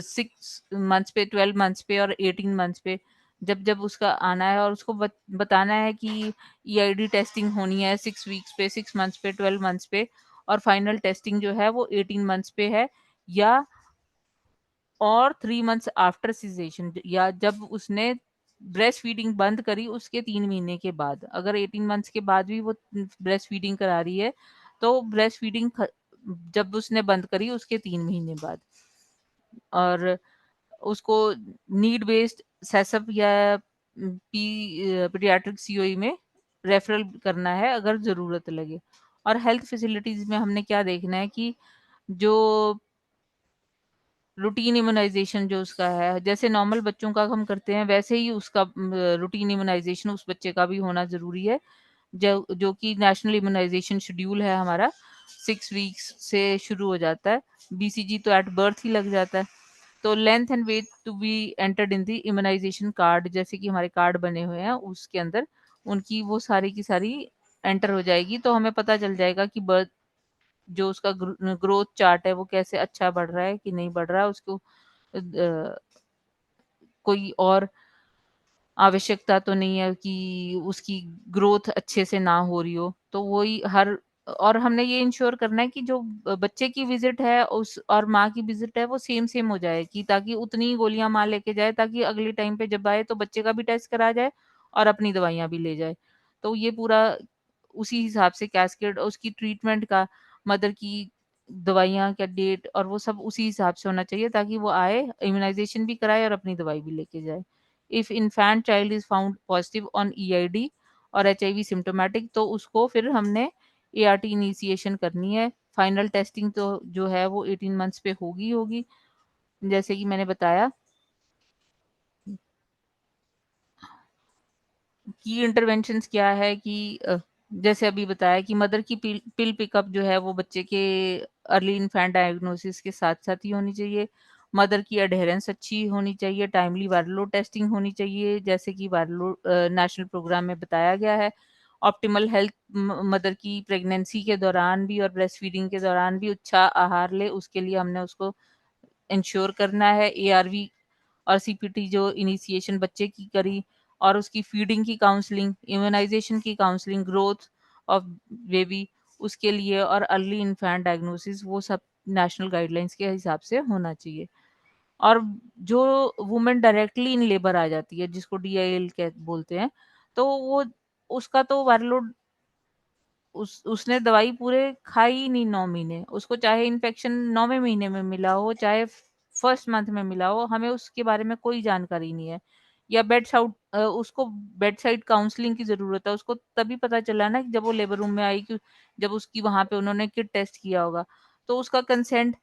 6 मंथ्स पे, 12 मंथ्स पे और 18 मंथ्स पे, जब-जब उसका आना है, और उसको बताना है कि ईआईडी टेस्टिंग होनी है 6 वीक्स पे, 6 मंथ्स पे, 12 मंथ्स पे, और फाइनल टेस्टिंग जो है वो 18 मंथ्स पे है, या और 3 मंथ्स आफ्टर सिजेशन, या जब उसने ब्रेस्ट फीडिंग बंद करी उसके 3 महीने के बाद। अगर 18 मंथ्स के बाद भी वो ब्रेस्ट फीडिंग करा रही है, तो ब्रेस्ट फीडिंग जब उसने बंद करी उसके 3 महीने बाद। और उसको नीड बेस्ड सेसअप या पीडियाट्रिक सीओई में रेफरल करना है अगर ज़रूरत लगे। और हेल्थ फैसिलिटीज़ में हमने क्या देखना है कि जो रूटीन इम्यूनाइज़ेशन जो उसका है, जैसे नॉर्मल बच्चों का हम करते हैं वैसे ही उसका रूटीन इम्यूनाइज़ेशन उस बच्चे का भी होना ज़रूरी है। जो कि नेशनल इम्यूनाइज़ेशन शेड्यूल है हमारा, 6 वीक्स से शुरू हो जाता है। बीसीजी तो एट बर्थ ही लग जाता है। तो length and weight to be entered in the immunisation card, जैसे कि हमारे कार्ड बने हुए हैं उसके अंदर, उनकी वो सारी की सारी एंटर हो जाएगी, तो हमें पता चल जाएगा कि बर्थ जो उसका ग्रोथ चार्ट है वो कैसे अच्छा बढ़ रहा है कि नहीं बढ़ रहा है, उसको कोई और आवश्यकता तो नहीं है कि उसकी ग्रोथ अच्छे से ना हो रही हो। तो वही हर और हमने ये इंश्योर करना है कि जो बच्चे की विज़िट है उस और माँ की विज़िट है वो सेम-सेम हो जाए, कि ताकि उतनी ही गोलियाँ माँ लेके जाए, ताकि अगले टाइम पे जब आए तो बच्चे का भी टेस्ट करा जाए और अपनी दवाइयाँ भी ले जाए। तो ये पूरा उसी हिसाब से कैस्केड उसकी ट्रीटमेंट का, मदर की दवाइयाँ का डेट और वो सब उसी हिसाब से होना चाहिए, ताकि वो आए, इम्यूनाइज़ेशन भी कराए और अपनी दवाई भी लेके जाए। If infant child is found positive on EID और एचआईवी सिम्प्टोमेटिक, तो उसको फिर हमने एआरटी इनिशिएशन करनी है। फाइनल टेस्टिंग तो जो है वो 18 मंथ्स पे होगी होगी, जैसे कि मैंने बताया। की इंटरवेंशंस क्या है कि जैसे अभी बताया कि मदर की पिल पिकअप जो है वो बच्चे के अर्ली इन्फेंट डायग्नोसिस के साथ साथ ही होनी चाहिए। मदर की अडेरेंस अच्छी होनी चाहिए, टाइमली वायरल लोड टेस्टिंग होनी चाहिए, जैसे कि वायरल लोड नेशनल प्रोग्राम में बताया गया है। ऑप्टिमल हेल्थ मदर की प्रेगनेंसी के दौरान भी और ब्रेस्ट फीडिंग के दौरान भी अच्छा आहार ले, उसके लिए हमने उसको इंश्योर करना है। एआरवी और सीपीटी जो इनिशिएशन बच्चे की करी, और उसकी फीडिंग की काउंसलिंग, इम्यूनाइजेशन की काउंसलिंग, ग्रोथ ऑफ बेबी उसके लिए, और अर्ली इन्फेंट डायग्नोसिस, वो सब नेशनल गाइडलाइंस के हिसाब से होना चाहिए। और जो वुमेन डायरेक्टली इन लेबर आ जाती है, जिसको डीआईएल कह बोलते हैं, तो वो उसका तो वायरल लोड उसने दवाई पूरे खाई ही नहीं 9 महीने। उसको चाहे इन्फेक्शन 9वें महीने में मिला हो, चाहे फर्स्ट मंथ में मिला हो, हमें उसके बारे में कोई जानकारी नहीं है। या उसको बेड साइड काउंसलिंग की ज़रूरत है। उसको तभी पता चला ना कि जब वो लेबर रूम में आई, कि जब उसकी वहाँ पे उन्होंने किट टेस्ट किया होगा। तो उसका कंसेंट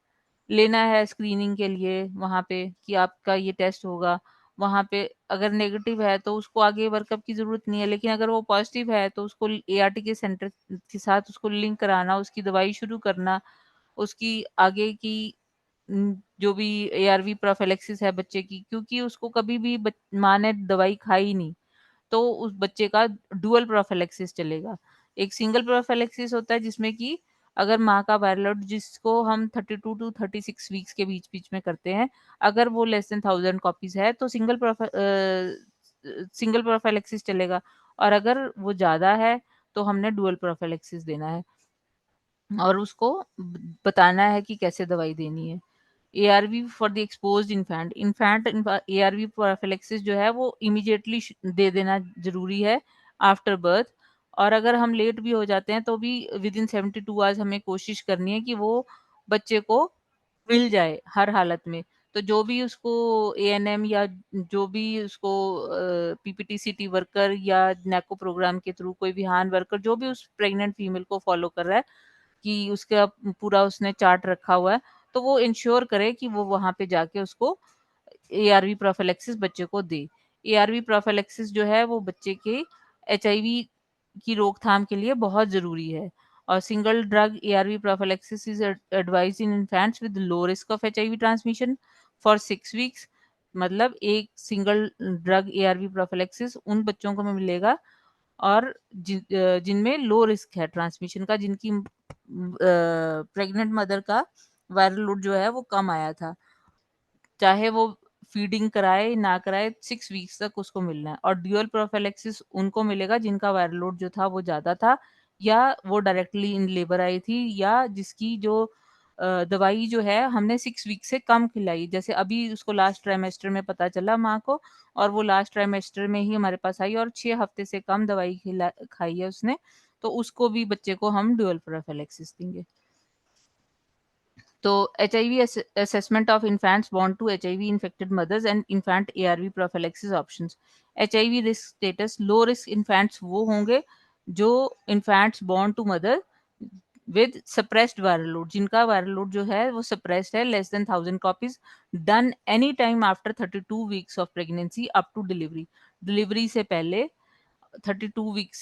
लेना है स्क्रीनिंग के लिए वहाँ पे, कि आपका ये टेस्ट होगा। वहाँ पे अगर नेगेटिव है तो उसको आगे वर्कअप की ज़रूरत नहीं है, लेकिन अगर वो पॉजिटिव है तो उसको एआरटी के सेंटर के साथ उसको लिंक कराना, उसकी दवाई शुरू करना, उसकी आगे की जो भी एआरवी प्रोफिलैक्सिस है बच्चे की, क्योंकि उसको कभी भी माँ ने दवाई खाई नहीं, तो उस बच्चे का डुअल प्रोफिलैक्सिस चलेगा। एक सिंगल प्रोफिलैक्सिस होता है जिसमें कि अगर माँ का वायरल लोड, जिसको हम 32 टू 36 वीक्स के बीच-बीच में करते हैं, अगर वो लेस देन 1000 कॉपीज़ है तो सिंगल प्रोफिलैक्सिस चलेगा, और अगर वो ज़्यादा है तो हमने डुअल प्रोफिलैक्सिस देना है, और उसको बताना है कि कैसे दवाई देनी है। ARV for the exposed infant, ARV prophylaxis जो है वो इमीडिएटली दे देना ज़रूरी है आफ्टर बर्थ। और अगर हम लेट भी हो जाते हैं तो भी विदिन 72 आवर्स हमें कोशिश करनी है कि वो बच्चे को मिल जाए हर हालत में। तो जो भी उसको एएनएम या जो भी उसको पीपीटी-सीटी वर्कर या नैको प्रोग्राम के थ्रू कोई भी हान वर्कर जो भी उस प्रेग्नेंट फीमेल को फॉलो कर रहा है कि उसका पूरा उसने चार्ट रखा हुआ है, तो वो इंश्योर करे कि वो वहाँ पे जाके उसको एआरवी प्रोफिलैक्सिस बच्चे को दे। एआरवी प्रोफिलैक्सिस जो है वो बच्चे के एचआईवी की रोकथाम के लिए बहुत ज़रूरी है। और single drug ARV prophylaxis is advised in infants with low risk of HIV transmission for 6 weeks. मतलब एक सिंगल ड्रग एआरवी प्रोफिलैक्सिस उन बच्चों को मिलेगा और जिनमें लो रिस्क है ट्रांसमिशन का, जिनकी प्रेग्नेंट मदर का वायरल लोड जो है वो कम आया था। चाहे वो फीडिंग कराए ना कराए 6 वीक्स तक उसको मिलना है। और ड्यूअल प्रोफिलैक्सिस उनको मिलेगा जिनका वायरल लोड जो था वो ज़्यादा था या वो डायरेक्टली इन लेबर आई थी या जिसकी जो दवाई जो है हमने 6 वीक से कम खिलाई। जैसे अभी उसको लास्ट ट्राइमेस्टर में पता चला माँ को और वो लास्ट ट्राइमेस्टर में ही हमारे पास आई और 6 हफ्ते से कम दवाई खाई है उसने, तो उसको भी बच्चे को हम ड्यूअल प्रोफिलैक्सिस देंगे। तो HIV assessment of infants born to HIV infected mothers and infant ARV prophylaxis options। HIV risk status low risk infants वो होंगे जो infants born to mother with suppressed viral load, जिनका viral load जो है वो suppressed है less than 1000 copies done any time after 32 weeks of pregnancy up to delivery। Delivery से पहले 32 वीक्स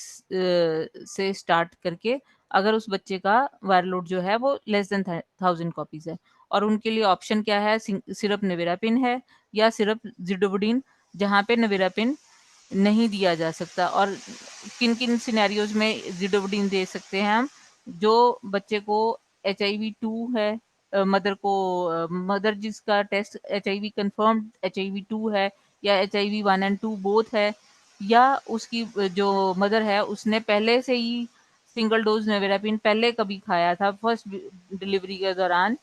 से स्टार्ट करके अगर उस बच्चे का वायर लोड जो है वो लेस देन 1000 कॉपीज है। और उनके लिए ऑप्शन क्या है, सिर्फ नेविरापिन है या सिर्फ जिडोवुडीन, जहाँ पे नेविरापिन नहीं दिया जा सकता। और किन किन सिनेरियोज में जिडोवुडीन दे सकते हैं हम, जो बच्चे को HIV 2 है, मदर जिसका टेस्ट HIV कंफर्म्ड HIV 2 है या HIV 1 and 2 बोथ है, या उसकी जो मदर है उसने पहले से ही सिंगल डोज नेविरापिन पहले कभी खाया था फर्स्ट डिलीवरी के दौरान,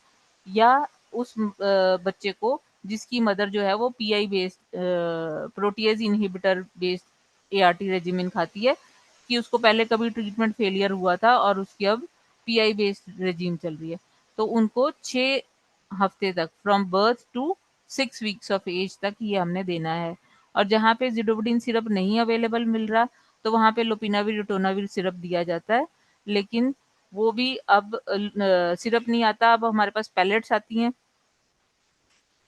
या उस बच्चे को जिसकी मदर जो है वो PI based protease inhibitor based ART regimen खाती है, कि उसको पहले कभी ट्रीटमेंट फेलियर हुआ था और उसकी अब पीआई बेस्ड रेजिम चल रही है। तो उनको 6 हफ्ते तक from birth to 6 weeks of age तक ये हमने देना है। और जहाँ पे जिडोवुडीन सिरप नहीं अवेलेबल मिल रहा तो वहाँ पे लोपिनाविर रिटोनाविर सिरप दिया जाता है। लेकिन वो भी अब सिरप नहीं आता, अब हमारे पास पैलेट्स आती हैं।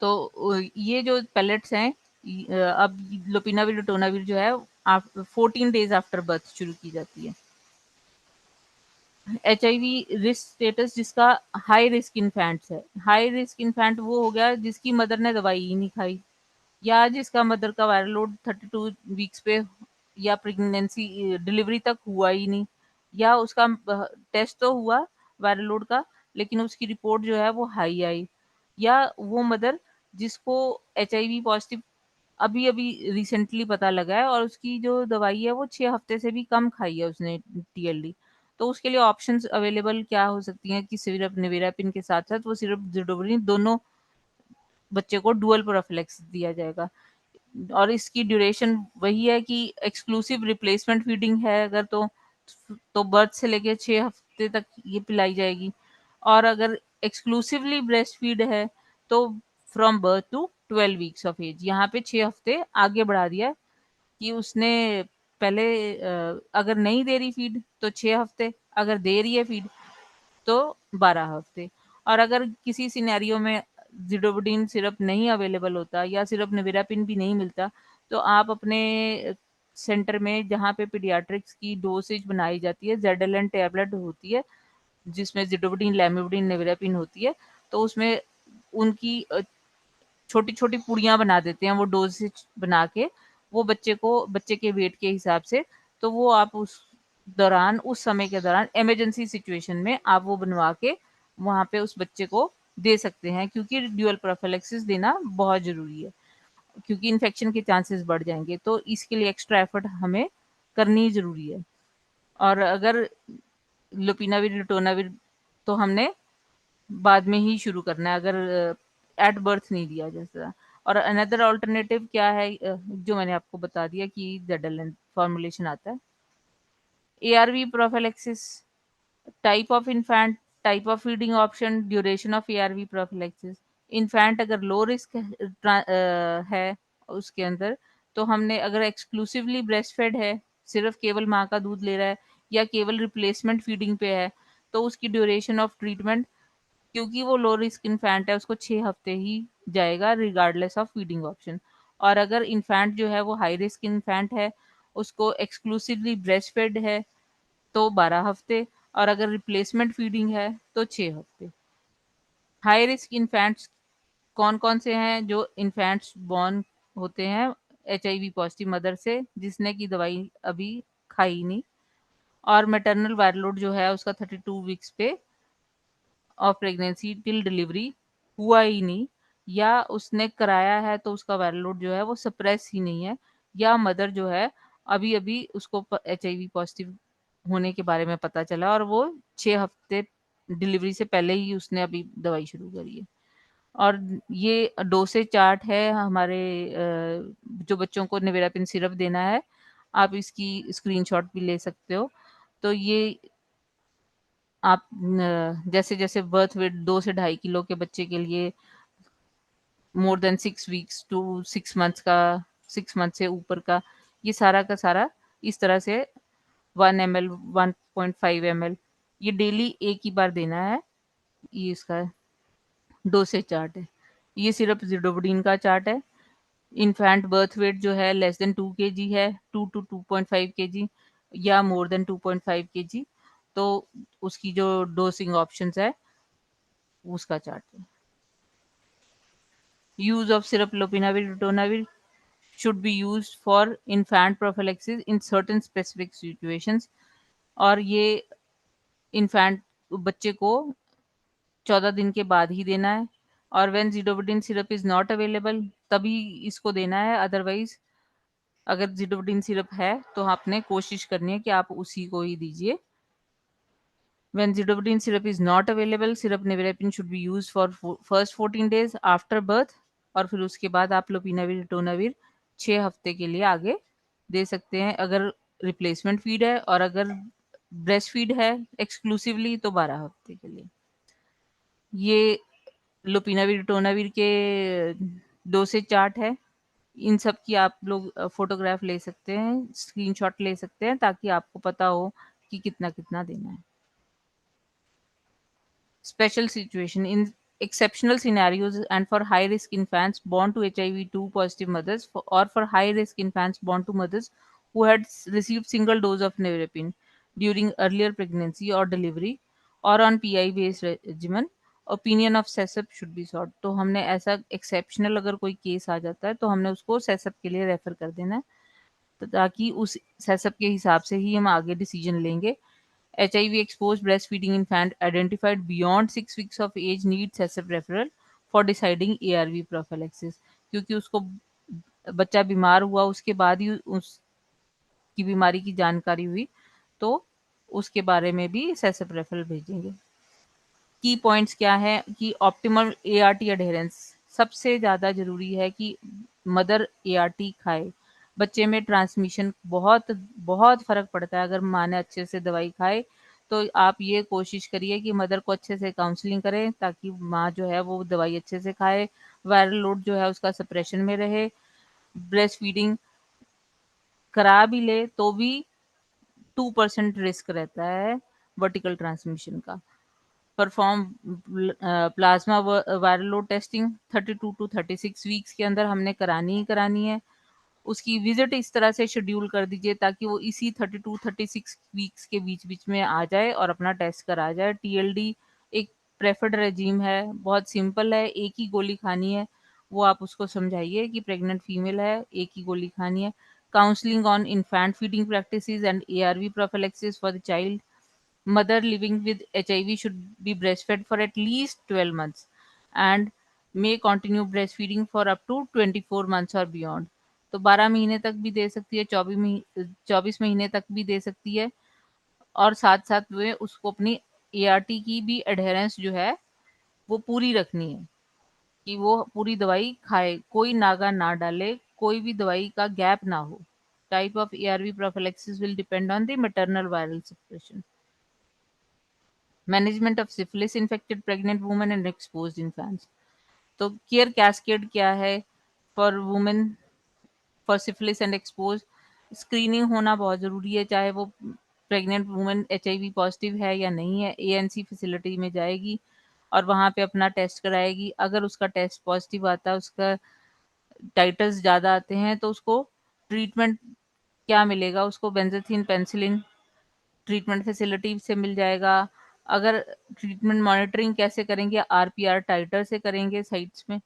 तो ये जो पैलेट्स हैं अब लोपिनाविर रिटोनाविर जो है 14 डेज आफ्टर बर्थ शुरू की जाती है। एचआईवी रिस्क स्टेटस जिसका हाई रिस्क इन्फेंट्स है, हाई रिस्क इन्फेंट वो हो गया जिसकी मदर ने दवाई ही नहीं खाई या जिसका मदर का वायरल लोड 32 वीक्स पे या प्रेगनेंसी डिलीवरी तक हुआ ही नहीं, या उसका टेस्ट तो हुआ वायरल लोड का लेकिन उसकी रिपोर्ट जो है वो हाई आई, या वो मदर जिसको एचआईवी पॉजिटिव अभी अभी रिसेंटली पता लगा है और उसकी जो दवाई है वो 6 हफ्ते से भी कम खाई है उसने टीएलडी। तो उसके लिए ऑप्शंस अवेलेबल क्या हो सकती हैं कि सिर्फ निविरापिन के साथ साथ वो सिर्फ जिडोवरिन दोनों बच्चे को डुअल प्रोफिलैक्सिस दिया जाएगा। और इसकी ड्यूरेशन वही है कि एक्सक्लूसिव रिप्लेसमेंट फीडिंग है अगर तो बर्थ से लेके 6 हफ्ते तक ये पिलाई जाएगी। और अगर एक्सक्लूसिवली ब्रेस्ट फीड है तो from birth to 12 weeks of age, यहाँ पे 6 हफ्ते आगे बढ़ा दिया कि उसने पहले अगर नहीं दे रही फीड तो 6 हफ्ते, अगर दे रही है फीड तो 12 हफ्ते। और अगर किसी सिनेरियो में ज़िडोवुडीन सिरप नहीं अवेलेबल होता या सिर्फ नेविरापिन भी नहीं मिलता, तो आप अपने सेंटर में जहाँ पे पीडियाट्रिक्स की डोसेज बनाई जाती है, ज़ेडालेन टैबलेट होती है, जिसमें ज़िडोवुडीन, लैमिवुडीन, नेविरापिन होती है, तो उसमें उनकी छोटी-छोटी पुड़ियाँ बना देते हैं वो डोसेज बना के, वो बच्चे के वेट के हिसाब से, तो वो आप उस समय के दौरान इमरजेंसी सिचुएशन में आप वो बनवा के वहाँ पे उस बच्चे को दे सकते हैं, क्योंकि ड्यूअल प्रोफिलैक्सिस देना बहुत ज़रूरी है, क्योंकि इन्फेक्शन के चांसेस बढ़ जाएँगे, तो इसके लिए एक्स्ट्रा एफर्ट हमें करनी ज़रूरी है। और अगर लोपिनाविर, रिटोनाविर तो हमने बाद में ही शुरू करना है, अगर एट बर्थ नहीं दिया जैसा। और अनदर अल्टरनेटिव क्या है, जो मैंने आपको बता दिया कि जेडालेन फॉर्मुलेशन आता है। ARV prophylaxis, type of infant, type of feeding option, duration of ARV prophylaxis. Infant अगर लो रिस्क है उसके अंदर, तो हमने अगर एक्सक्लूसिवली ब्रेस्ट फेड है, सिर्फ केवल माँ का दूध ले रहा है, या केवल रिप्लेसमेंट फीडिंग पे है, तो उसकी ड्यूरेशन ऑफ ट्रीटमेंट, क्योंकि वो लो रिस्क इन्फेंट है, उसको 6 हफ्ते ही जाएगा रिगार्डलेस ऑफ फीडिंग ऑप्शन। और अगर इन्फेंट जो है वो हाई रिस्क इन्फेंट है, उसको एक्सक्लूसिवली ब्रेस्ट फेड है, तो 12 हफ्ते, और अगर रिप्लेसमेंट फीडिंग है तो 6 हफ्ते। हाई रिस्क इन्फेंट्स कौन कौन से हैं? जो इन्फेंट्स बॉर्न होते हैं HIV पॉजिटिव मदर से, जिसने की दवाई अभी खाई नहीं, और मैटरनल वायरल लोड जो है उसका 32 वीक्स पे ऑफ प्रेगनेंसी टिल डिलीवरी हुआ ही नहीं, या उसने कराया है तो उसका वायरल लोड जो है वो सप्रेस ही नहीं है, या मदर जो है अभी अभी उसको HIV पॉजिटिव होने के बारे में पता चला और वो 6 हफ्ते डिलीवरी से पहले ही उसने अभी दवाई शुरू करी है। और ये डोसेज चार्ट है हमारे, जो बच्चों को निवेरापिन सिरप देना है, आप इसकी स्क्रीनशॉट भी ले सकते हो। तो ये आप जैसे जैसे बर्थ वेट 2 से 2.5 किलो के बच्चे के लिए more than 6 weeks to 6 months का, 6 मंथ से ऊपर का, ये सारा का सारा इस तरह से 1 ml 1.5 ml ये डेली एक ही बार देना है। ये इसका डोसेज चार्ट है। ये सिर्फ जिडोवोडिन का चार्ट है। इन्फेंट बर्थ वेट जो है लेस देन 2 kg है, 2 to 2.5 kg, या मोर देन 2.5 kg, तो उसकी जो डोसिंग ऑप्शंस है उसका चार्ट है। Use of syrup लोपिनाविर ritonavir should be used for infant prophylaxis in certain specific situations। और ये इन्फेंट बच्चे को 14 दिन के बाद ही देना है, और when zidovudine syrup is not available तभी इसको देना है। अदरवाइज अगर जिडोविडिन सिरप है तो आपने कोशिश करनी है कि आप उसी को ही दीजिए। When zidovudine syrup is not available, syrup nevirapine should be used for first 14 days after birth, और फिर उसके बाद आप लोपिनाविर रिटोनाविर 6 हफ्ते के लिए आगे दे सकते हैं अगर रिप्लेसमेंट फीड है, और अगर ब्रेस्ट फीड है एक्सक्लूसिवली तो 12 हफ्ते के लिए। ये लोपिनाविर रिटोनाविर के डोसेज चार्ट है। इन सब की आप लोग फोटोग्राफ ले सकते हैं, स्क्रीनशॉट ले सकते हैं, ताकि आपको पता हो कि कितना कितना देना है। Special situation in exceptional scenarios and for high risk infants born to HIV-2 positive mothers, or for high risk infants born to mothers who had received single dose of nevirapine during earlier pregnancy or delivery, or on PI based regimen, opinion of सेसप should be sought। तो हमने ऐसा exceptional अगर कोई case आ जाता है तो हमने उसको सेसप के लिए रेफर कर देना है, ताकि उस सेसप के हिसाब से ही हम आगे डिसीजन लेंगे। HIV exposed breastfeeding infant identified beyond 6 weeks of age needs CSF referral for deciding ARV prophylaxis। क्योंकि उसको बच्चा बीमार हुआ उसके बाद ही उसकी बीमारी की जानकारी हुई, तो उसके बारे में भी CSF रेफरल भेजेंगे। की पॉइंट्स क्या है कि ऑप्टिमल ART अडेरेंस सबसे ज़्यादा ज़रूरी है कि मदर ART खाए। बच्चे में ट्रांसमिशन बहुत बहुत फ़र्क पड़ता है अगर माँ ने अच्छे से दवाई खाए, तो आप ये कोशिश करिए कि मदर को अच्छे से काउंसलिंग करें ताकि माँ जो है वो दवाई अच्छे से खाए, वायरल लोड जो है उसका सप्रेशन में रहे। ब्रेस्ट फीडिंग करा भी ले तो भी 2% रिस्क रहता है वर्टिकल ट्रांसमिशन का। Perform plasma viral load testing 32 to 36 weeks के अंदर हमने करानी ही करानी है। उसकी विजिट इस तरह से शेड्यूल कर दीजिए ताकि वो इसी 32 36 वीक्स के बीच बीच में आ जाए और अपना टेस्ट करा जाए। TLD एक प्रेफर्ड रेजीम है, बहुत सिंपल है, एक ही गोली खानी है। वो आप उसको समझाइए कि प्रेग्नेंट फीमेल है, एक ही गोली खानी है। Counselling on infant feeding practices and ARV prophylaxis for the child. Mother living with HIV should be breastfed for at least 12 months and may continue breastfeeding for up to 24 months or beyond। तो 12 महीने तक भी दे सकती है, 24 महीने तक भी दे सकती है, और साथ साथ वे उसको अपनी ART की भी एडहेरेंस जो है वो पूरी रखनी है, कि वो पूरी दवाई खाए, कोई नागा ना डाले, कोई भी दवाई का गैप ना हो। type of ARV prophylaxis will depend on the maternal viral suppression. Management of syphilis infected pregnant women and exposed infants. तो केयर कैस्केड क्या है for women for syphilis and expose? Screening होना बहुत ज़रूरी है, चाहे वो प्रेग्नेंट वुमेन HIV पॉजिटिव है या नहीं है, ANC फैसिलिटी में जाएगी और वहाँ पे अपना टेस्ट कराएगी। अगर उसका टेस्ट पॉजिटिव आता है, उसका टाइटर्स ज़्यादा आते हैं, तो उसको ट्रीटमेंट क्या मिलेगा? उसको बेंजाथिन पेनिसिलिन ट्रीटमेंट फैसिलिटी से मिल जाएगा। अगर ट्रीटमेंट मॉनिटरिंग कैसे करेंगे? RPR टाइटर से करेंगे साइट्स में।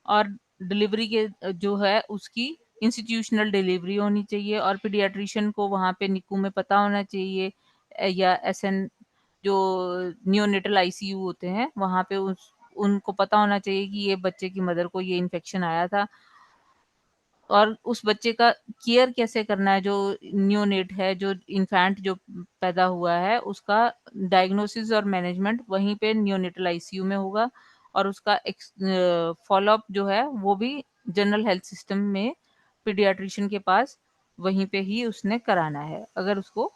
और डिलीवरी के जो है उसकी इंस्टीट्यूशनल डिलीवरी होनी चाहिए और पीडियाट्रिशियन को वहाँ पे निकू में पता होना चाहिए, या SN जो नियोनेटल ICU होते हैं वहाँ पे उनको पता होना चाहिए कि ये बच्चे की मदर को ये इन्फेक्शन आया था। और उस बच्चे का केयर कैसे करना है, जो न्यूनेट है, जो इन्फैंट जो पैदा हुआ है, उसका डायग्नोसिस और मैनेजमेंट वहीं पे नियोनेटल ICU में होगा और उसका फॉलोअप जो है वो भी जनरल हेल्थ सिस्टम में पीडियाट्रिशियन के पास वहीं पे ही उसने कराना है अगर उसको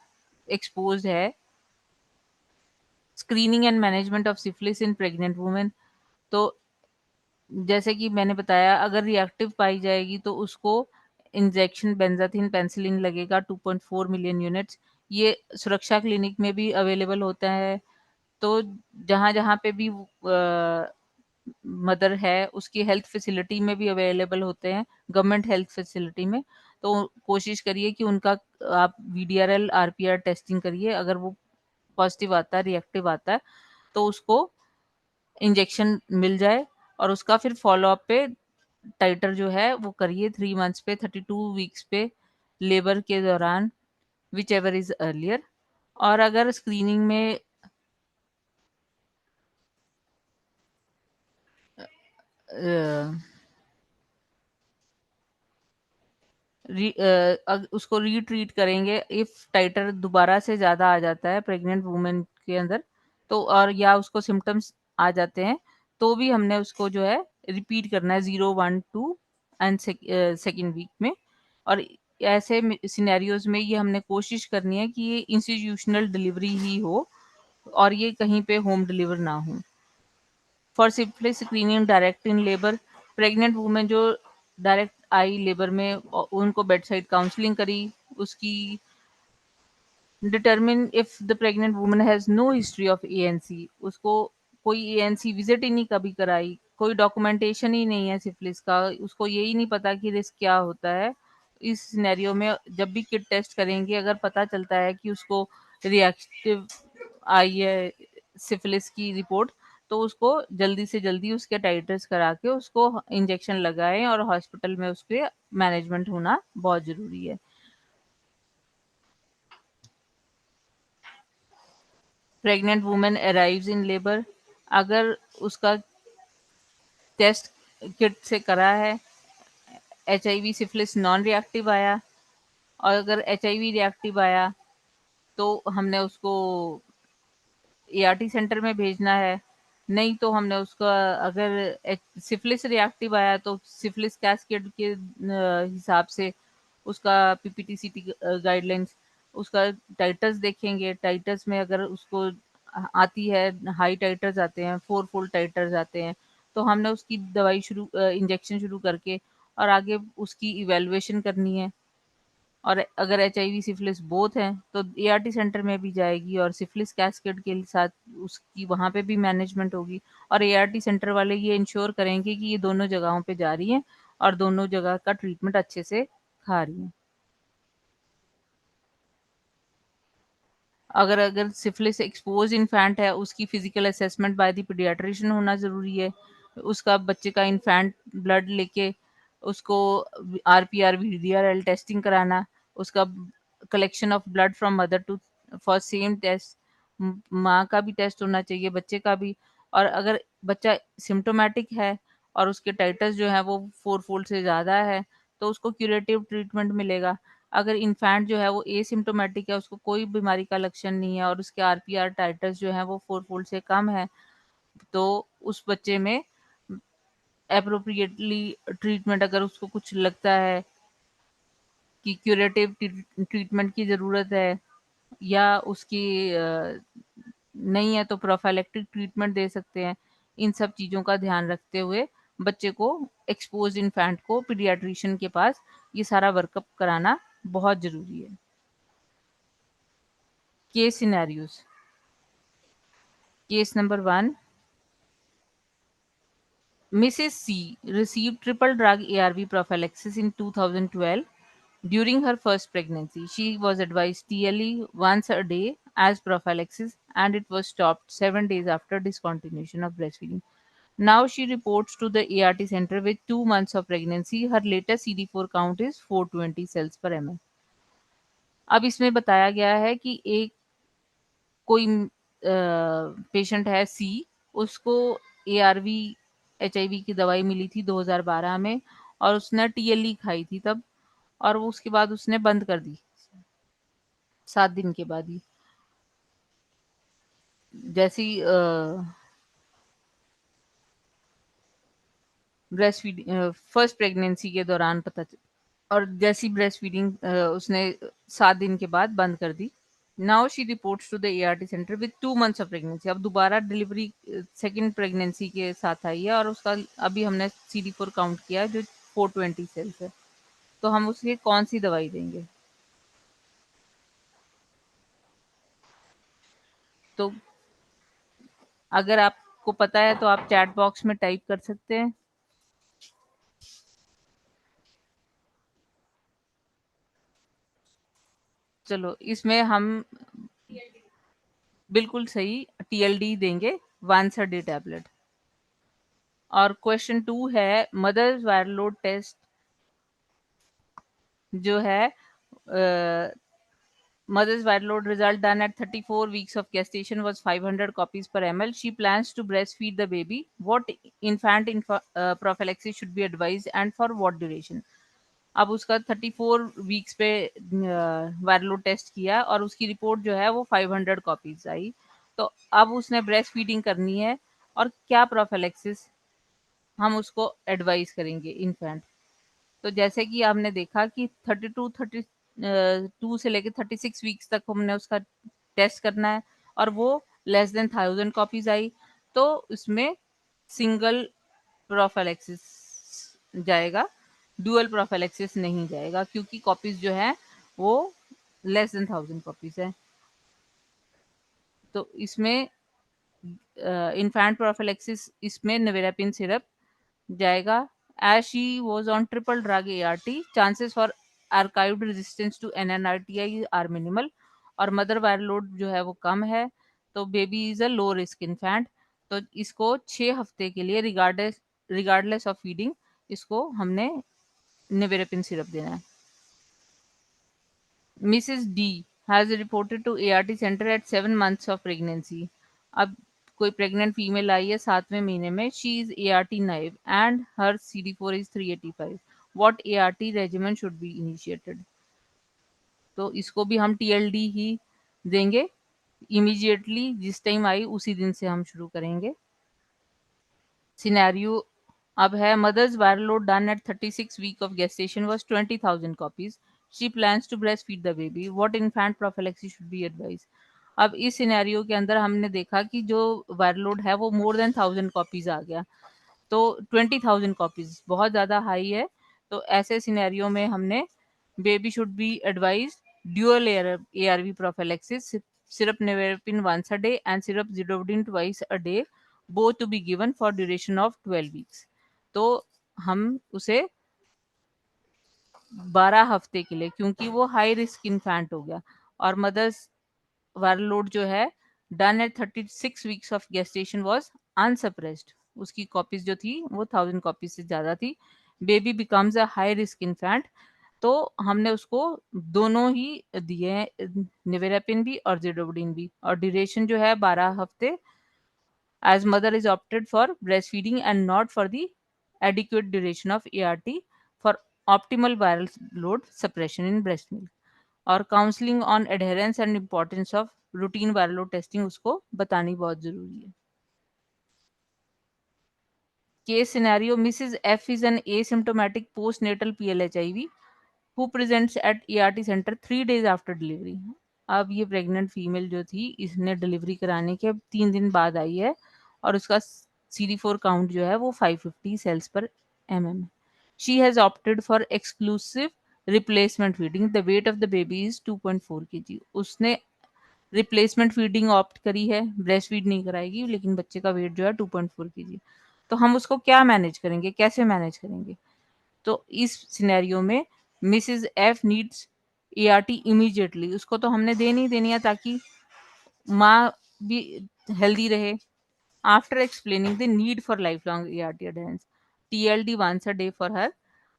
एक्सपोज है। Screening and management of syphilis in pregnant women. तो जैसे कि मैंने बताया, अगर रिएक्टिव पाई जाएगी तो उसको इंजेक्शन बेंजाथिन पेनिसिलिन लगेगा 2.4 मिलियन यूनिट्स। ये सुरक्षा क्लिनिक में भी अवेलेबल होता है। तो जहाँ-जहाँ पे भी मदर है उसकी हेल्थ फैसिलिटी में भी अवेलेबल होते हैं, गवर्नमेंट हेल्थ फैसिलिटी में। तो कोशिश करिए कि उनका आप VDRL, RPR टेस्टिंग करिए। अगर वो पॉजिटिव आता है, रिएक्टिव आता है, तो उसको इंजेक्शन मिल जाए और उसका फिर फ़ॉलो-अप पे टाइटर जो है वो करिए 3 मंथ्स पे, 32 वीक्स पे, लेबर के दौरान, व्हिचएवर इज़ अर्लियर। और अगर स्क्रीनिंग में अ, उसको रीट्रीट करेंगे इफ टाइटर दोबारा से ज़्यादा आ जाता है प्रेग्नेंट वुमेन के अंदर, तो और या उसको सिम्टम्स आ जाते हैं, तो भी हमने उसको जो है रिपीट करना है 0, 1, 2 एंड सेकंड वीक में। और ऐसे सिनेरियोज में ये हमने कोशिश करनी है कि ये इंस्टीट्यूशनल डिलीवरी ही हो और ये कहीं पे होम डिलीवर ना हो। For simply screening direct in labour, pregnant women जो डायरेक्ट आई लेबर में उनको बेड साइड काउंसलिंग करी, उसकी determine if the pregnant woman has no history of ANC, उसको कोई ANC विजिट ही नहीं कभी कराई, कोई डॉक्यूमेंटेशन ही नहीं है सिफिलिस का, उसको यही नहीं पता कि रिस्क क्या होता है। इस सिनेरियो में जब भी किट टेस्ट करेंगे, अगर पता चलता है कि उसको रिएक्टिव आई है सिफिलिस की रिपोर्ट, तो उसको जल्दी से जल्दी उसके टाइटर्स करा के उसको इंजेक्शन लगाएं और हॉस्पिटल में उसके मैनेजमेंट होना बहुत ज़रूरी है। Pregnant women arrives in labour, अगर उसका टेस्ट किट से करा है, HIV सिफिलिस नॉन रिएक्टिव आया और अगर HIV रिएक्टिव आया तो हमने उसको ART सेंटर में भेजना है। नहीं तो हमने उसका अगर सिफिलिस रिएक्टिव आया तो सिफिलिस कैस्केड के हिसाब से उसका PPT-CT गाइडलाइंस, उसका टाइटर्स देखेंगे। टाइटर्स में अगर उसको आती है, हाई टाइटर्स आते हैं, 4 फोल्ड टाइटर्स आते हैं, तो हमने उसकी दवाई इंजेक्शन शुरू करके और आगे उसकी इवैल्यूएशन करनी है। और अगर HIV सिफिलिस बोथ हैं तो ART सेंटर में भी जाएगी और सिफिलिस कैस्केड के साथ उसकी वहाँ पे भी मैनेजमेंट होगी। और ART सेंटर वाले ये इंश्योर करेंगे कि ये दोनों जगहों पे जा रही हैं और दोनों जगह का ट्रीटमेंट अच्छे से खा रही हैं। अगर अगर सिफिलिस एक्सपोज इन्फेंट है, उसकी physical assessment by the paediatrician होना ज़रूरी है। उसका बच्चे का इन्फेंट ब्लड लेके उसको RPR VDRL टेस्टिंग कराना, उसका collection of blood from mother to for same test, माँ का भी टेस्ट होना चाहिए, बच्चे का भी। और अगर बच्चा सिम्टोमेटिक है और उसके टाइटस जो है वो 4 फोल्ड से ज़्यादा है, तो उसको क्यूरेटिव ट्रीटमेंट मिलेगा। अगर इन्फैंट जो है वो एसिम्प्टोमेटिक है, उसको कोई बीमारी का लक्षण नहीं है और उसके RPR टाइटस जो है वो 4 फोल्ड से कम है, तो उस बच्चे में एप्रोप्रिएटली ट्रीटमेंट, अगर उसको कुछ लगता है कि क्यूरेटिव ट्रीटमेंट की ज़रूरत है या उसकी नहीं है तो प्रोफाइलेक्टिक ट्रीटमेंट दे सकते हैं। इन सब चीज़ों का ध्यान रखते हुए बच्चे को, एक्सपोज्ड इन्फेंट को पीडियाट्रिशियन के पास ये सारा वर्कअप कराना बहुत ज़रूरी है। Case scenarios. Case number 1, Mrs. C received triple drug ARV prophylaxis in 2012 during her first pregnancy. She was advised TLE once a day as prophylaxis and it was stopped 7 days after discontinuation of breastfeeding. Now she reports to the ART center with 2 months of pregnancy. Her latest CD4 count is 420 cells per ml. अब इसमें बताया गया है कि एक कोई patient है सी, उसको एआरवी एचआईवी की दवाई मिली थी 2012 में और उसने टीएलई खाई थी तब, और वो उसके बाद उसने बंद कर दी 7 दिन के बाद ही। जैसी ब्रेस्ट फीडिंग फर्स्ट प्रेगनेंसी के दौरान पता और जैसी ब्रेस्ट फीडिंग उसने 7 दिन के बाद बंद कर दी। Now she reports to the ART centre with 2 months of pregnancy. अब दोबारा डिलीवरी सेकेंड प्रेगनेंसी के साथ आई है और उसका अभी हमने CD4 काउंट किया जो 420 सेल्स है। तो हम उसके कौन सी दवाई देंगे? तो अगर आपको पता है तो आप चैट बॉक्स में टाइप कर सकते हैं। चलो इसमें हम बिल्कुल सही टीएलडी देंगे, वंस अ डे टैबलेट। और क्वेश्चन 2 है मदर्स वायर लोड टेस्ट जो है mother's viral load result done at 34 weeks of gestation was 500 copies per ml. She plans to breastfeed the baby. What infant prophylaxis should be advised and for what duration? अब उसका 34 weeks पे viral load test किया और उसकी report जो है वो 500 copies आई। तो अब उसने ब्रेस्ट फीडिंग करनी है और क्या प्रोफिलैक्सिस हम उसको एडवाइस करेंगे इन्फेंट। तो जैसे कि आपने देखा कि 32 से लेके 36 वीक्स तक हमने उसका टेस्ट करना है और वो लेस देन 1000 कॉपीज आई। तो उसमें सिंगल प्रोफिलैक्सिस जाएगा, डुअल प्रोफिलैक्सिस नहीं जाएगा क्योंकि कॉपीज जो है वो लेस देन 1000 कॉपीज है। तो इसमें इन्फेंट प्रोफिलैक्सिस इसमें नेविरापिन सिरप जाएगा। As she was on triple drug ART, chances for archived resistance to NNRTI are minimal और मदर वायर लोड जो है वो कम है। तो baby is a low risk infant. तो इसको 6 हफ्ते के लिए रिगार्डलेस ऑफ फीडिंग इसको हमने नेवेरेपिन सिरप देना है। Mrs D has reported to ART centre at 7 months of pregnancy. अब कोई प्रेग्नेंट फीमेल आई है 7वें महीने में। She is ART naive and her CD4 is 385। What ART regimen should be initiated? तो इसको भी हम टीएलडी ही देंगे इमीडिएटली, जिस टाइम आई उसी दिन से हम शुरू करेंगे। सिनेरियो अब है mothers viral load done at 36 week of gestation was 20,000 copies. She plans to breastfeed the baby. What infant prophylaxis should be advised? अब इस सिनेरियो के अंदर हमने देखा कि जो वायरल लोड है वो मोर देन 1000 कॉपीज आ गया। तो 20,000 कॉपीज बहुत ज़्यादा हाई है। तो ऐसे सिनेरियो में हमने baby should be advise dual ARV prophylaxis, syrup nevirapine once a day and syrup zidovudine twice a day, both to be given for duration of 12 weeks. तो हम उसे 12 हफ्ते के लिए, क्योंकि वो हाई रिस्क इन्फेंट हो गया और मदर्स वायरल लोड जो है done at 36 weeks of gestation was unsuppressed, उसकी कॉपीज जो थी वो 1000 कॉपीज से ज़्यादा थी। Baby becomes a high risk infant. तो हमने उसको दोनों ही दिए हैं, निवेरापिन भी और जिडोवुडीन भी, और ड्यूरेशन जो है 12 हफ्ते, as mother is opted for breastfeeding and not for the adequate duration of ART for optimal viral load suppression in breast milk। और counselling on adherence and importance of routine viral load testing उसको बतानी बहुत जरूरी है। Case scenario, Mrs F is an asymptomatic postnatal PLHIV who presents at ERT सेंटर 3 days after delivery. अब ये pregnant female जो थी, इसने डिलीवरी कराने के 3 दिन बाद आई है और उसका CD4 काउंट जो है वो 550 सेल्स पर mm। She has opted for exclusive replacement feeding, the weight of the baby is 2.4 kg। उसने रिप्लेसमेंट फीडिंग ऑप्ट करी है, ब्रेस्ट फीड नहीं कराएगी, लेकिन बच्चे का वेट जो है 2.4 kg। तो हम उसको क्या मैनेज करेंगे, कैसे मैनेज करेंगे? तो इस सिनेरियो में Mrs F needs ERT immediately. उसको तो हमने देनी ही देनी है ताकि माँ भी हेल्दी रहे। After explaining the need for life long ERT adherence, TLD once a day for her,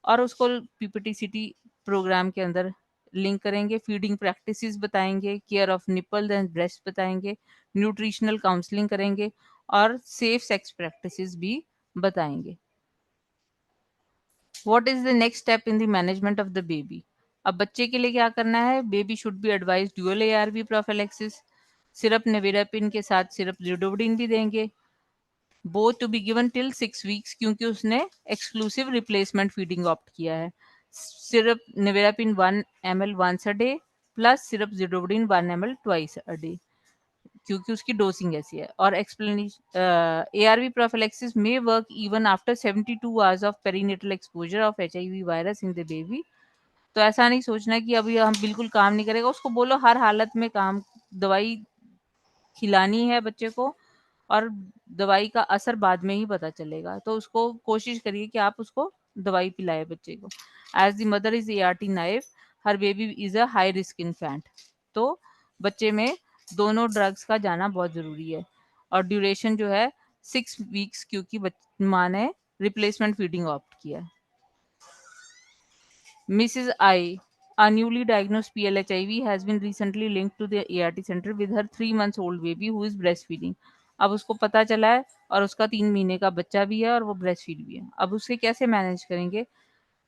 और उसको PPTCT प्रोग्राम के अंदर लिंक करेंगे, फीडिंग प्रैक्टिसेस बताएंगे, care of nipple and breast बताएंगे, न्यूट्रिशनल काउंसलिंग करेंगे और सेफ सेक्स प्रैक्टिसेस भी बताएंगे। What is the next step in the management of the baby? अब बच्चे के लिए क्या करना है? Baby should be advise dual ARV prophylaxis, syrup nevirapine के साथ सिरप रिडोवडिन भी देंगे, both to be given till 6 weeks, क्योंकि उसने एक्सक्लूसिव रिप्लेसमेंट फीडिंग ऑप्ट किया है। Syrup nevirapine 1 ml once a day plus syrup zidovudine 1 ml twice a day, क्योंकि उसकी डोसिंग ऐसी है। और explanation, ARV prophylaxis may work even after 72 hours of perinatal exposure of HIV virus in the baby. तो ऐसा नहीं सोचना कि अभी हम बिल्कुल काम नहीं करेगा, उसको बोलो हर हालत में काम, दवाई खिलानी है बच्चे को, और दवाई का असर बाद में ही पता चलेगा। तो उसको कोशिश करिए कि आप उसको दवाई पिलाए बच्चे को। As the mother is ART naive, her baby is a high risk infant. तो बच्चे में दोनों ड्रग्स का जाना बहुत जरूरी है। और ड्यूरेशन जो है 6 वीक्स, क्योंकि माँ ने रिप्लेसमेंट फीडिंग ऑप्ट किया है। Mrs. I, a newly diagnosed PLHIV, has been recently linked to the ART center with her 3 months old baby who is breastfeeding। अब उसको पता चला है और उसका 3 महीने का बच्चा भी है और वो ब्रेस्ट फीड भी है। अब उसे कैसे मैनेज करेंगे?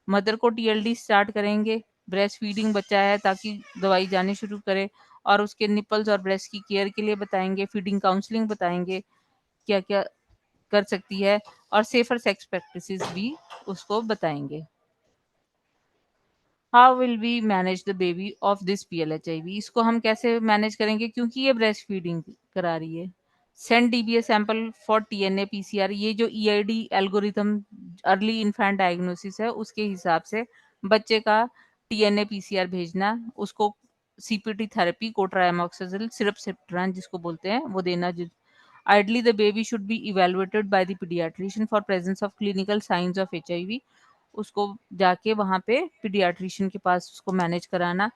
मदर को TLD स्टार्ट करेंगे, ब्रेस्ट फीडिंग बच्चा है ताकि दवाई जानी शुरू करे, और उसके निपल्स और ब्रेस्ट की केयर के लिए बताएंगे, फीडिंग काउंसलिंग बताएंगे, क्या क्या कर सकती है, और सेफर सेक्स प्रैक्टिसेस भी उसको बताएंगे। How will we manage the baby of this PLHIV? इसको हम कैसे मैनेज करेंगे, क्योंकि ये ब्रेस्ट फीडिंग करा रही है। Send DBA sample for TNA PCR। ये जो EID algorithm, early infant diagnosis है, उसके हिसाब से बच्चे का TNA PCR भेजना, उसको CPT थेरेपी, कोट्राइमोक्साजिल सिरप सिप्ट्रान जिसको बोलते हैं, वो देना। Ideally, the baby should be evaluated by the pediatrician for presence of clinical signs of HIV। उसको जाके वहाँ पे पीडियाट्रिशियन के पास उसको मैनेज कराना,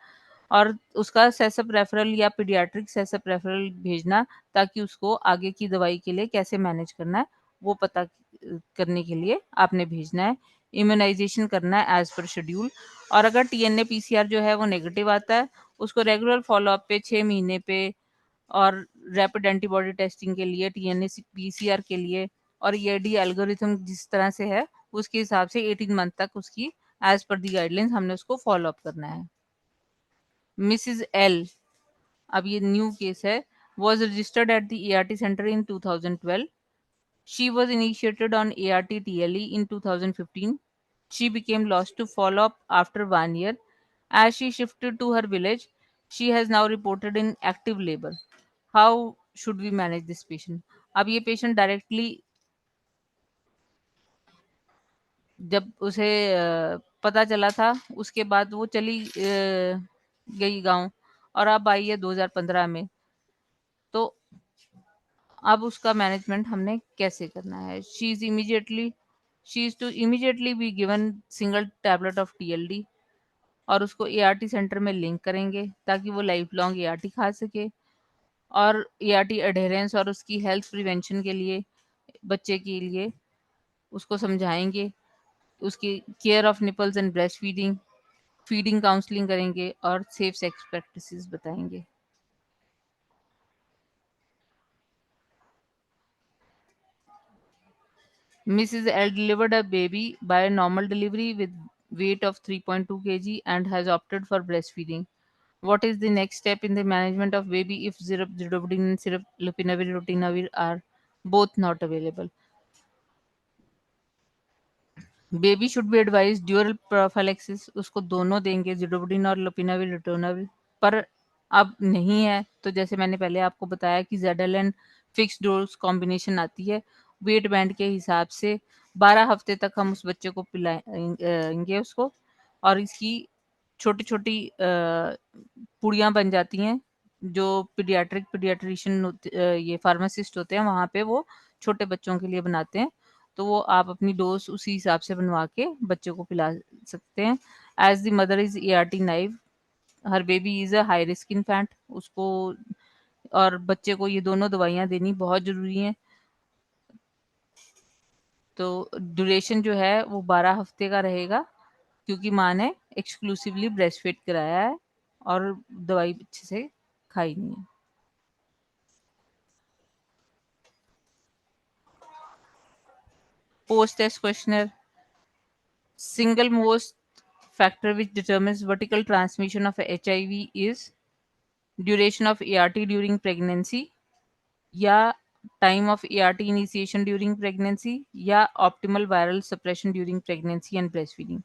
और उसका सेसअप रेफरल या पीडियाट्रिक सेसअप रेफरल भेजना, ताकि उसको आगे की दवाई के लिए कैसे मैनेज करना है वो पता करने के लिए आपने भेजना है। इम्यूनाइजेशन करना है एज पर शेड्यूल। और अगर TNA PCR जो है वो नेगेटिव आता है, उसको रेगुलर फॉलोअप पे 6 महीने पे, और रैपिड एंटीबॉडी टेस्टिंग के लिए, TNA PCR के लिए, और EID एल्गोरिथम जिस तरह से है उसके हिसाब से 18 मंथ तक उसकी एज पर दी गाइडलाइंस हमने उसको फॉलो अप करना है। मिसिज एल, अब ये न्यू केस है, was registered at the ART center in 2012। She was initiated on ART TLE in 2015। She became lost to follow up after 1 year। As she shifted to her village, she has now reported in active labor। How should we manage this patient? अब ये patient directly जब उसे पता चला था, उसके बाद वो चली गई गाँव, और अब आई है 2015 में। तो अब उसका मैनेजमेंट हमने कैसे करना है? She is to immediately be given single tablet of TLD, और उसको ART सेंटर में लिंक करेंगे ताकि वो लाइफ लॉन्ग ART खा सके। और ART एडहेरेंस और उसकी हेल्थ प्रिवेंशन के लिए बच्चे के लिए उसको समझाएँगे, उसकी care of nipples and breast feeding, feeding counselling करेंगे और सेफ सेक्स प्रैक्टिसेस बताएँगे। Mrs. L delivered a baby by a normal delivery with weight of 3.2 kg and has opted for breastfeeding. What is the next step in the management of baby if syrup zidovudine and syrup lopinavir rotenavir are both not available? Baby should be advise ड्यूरल prophylaxis, उसको दोनों देंगे, जिडोबिन और लोपिनाविर ritonavir. पर अब नहीं है, तो जैसे मैंने पहले आपको बताया कि जेडल फिक्स डोज कॉम्बिनेशन आती है, वेट बैंड के हिसाब से 12 हफ्ते तक हम उस बच्चे को पिलाएंगे उसको, और इसकी छोटी छोटी पुड़ियाँ बन जाती हैं, जो पीडियाट्रिशियन ये फार्मासिस्ट होते हैं वहाँ पे वो छोटे बच्चों के लिए बनाते हैं। तो वो आप अपनी डोज उसी हिसाब से बनवा के बच्चे को पिला सकते हैं। As the mother is ERT naive, her baby is a high risk infant, उसको और बच्चे को ये दोनों दवाइयाँ देनी बहुत ज़रूरी हैं। तो ड्यूरेशन जो है वो 12 हफ्ते का रहेगा, क्योंकि माँ ने एक्सक्लूसिवली ब्रेस्ट फीड कराया है और दवाई अच्छे से खाई नहीं है। Post test questionnaire, single most factor which determines vertical transmission of HIV is duration of ERT during pregnancy, या time of ERT initiation during pregnancy, या optimal viral suppression during pregnancy and breast feeding.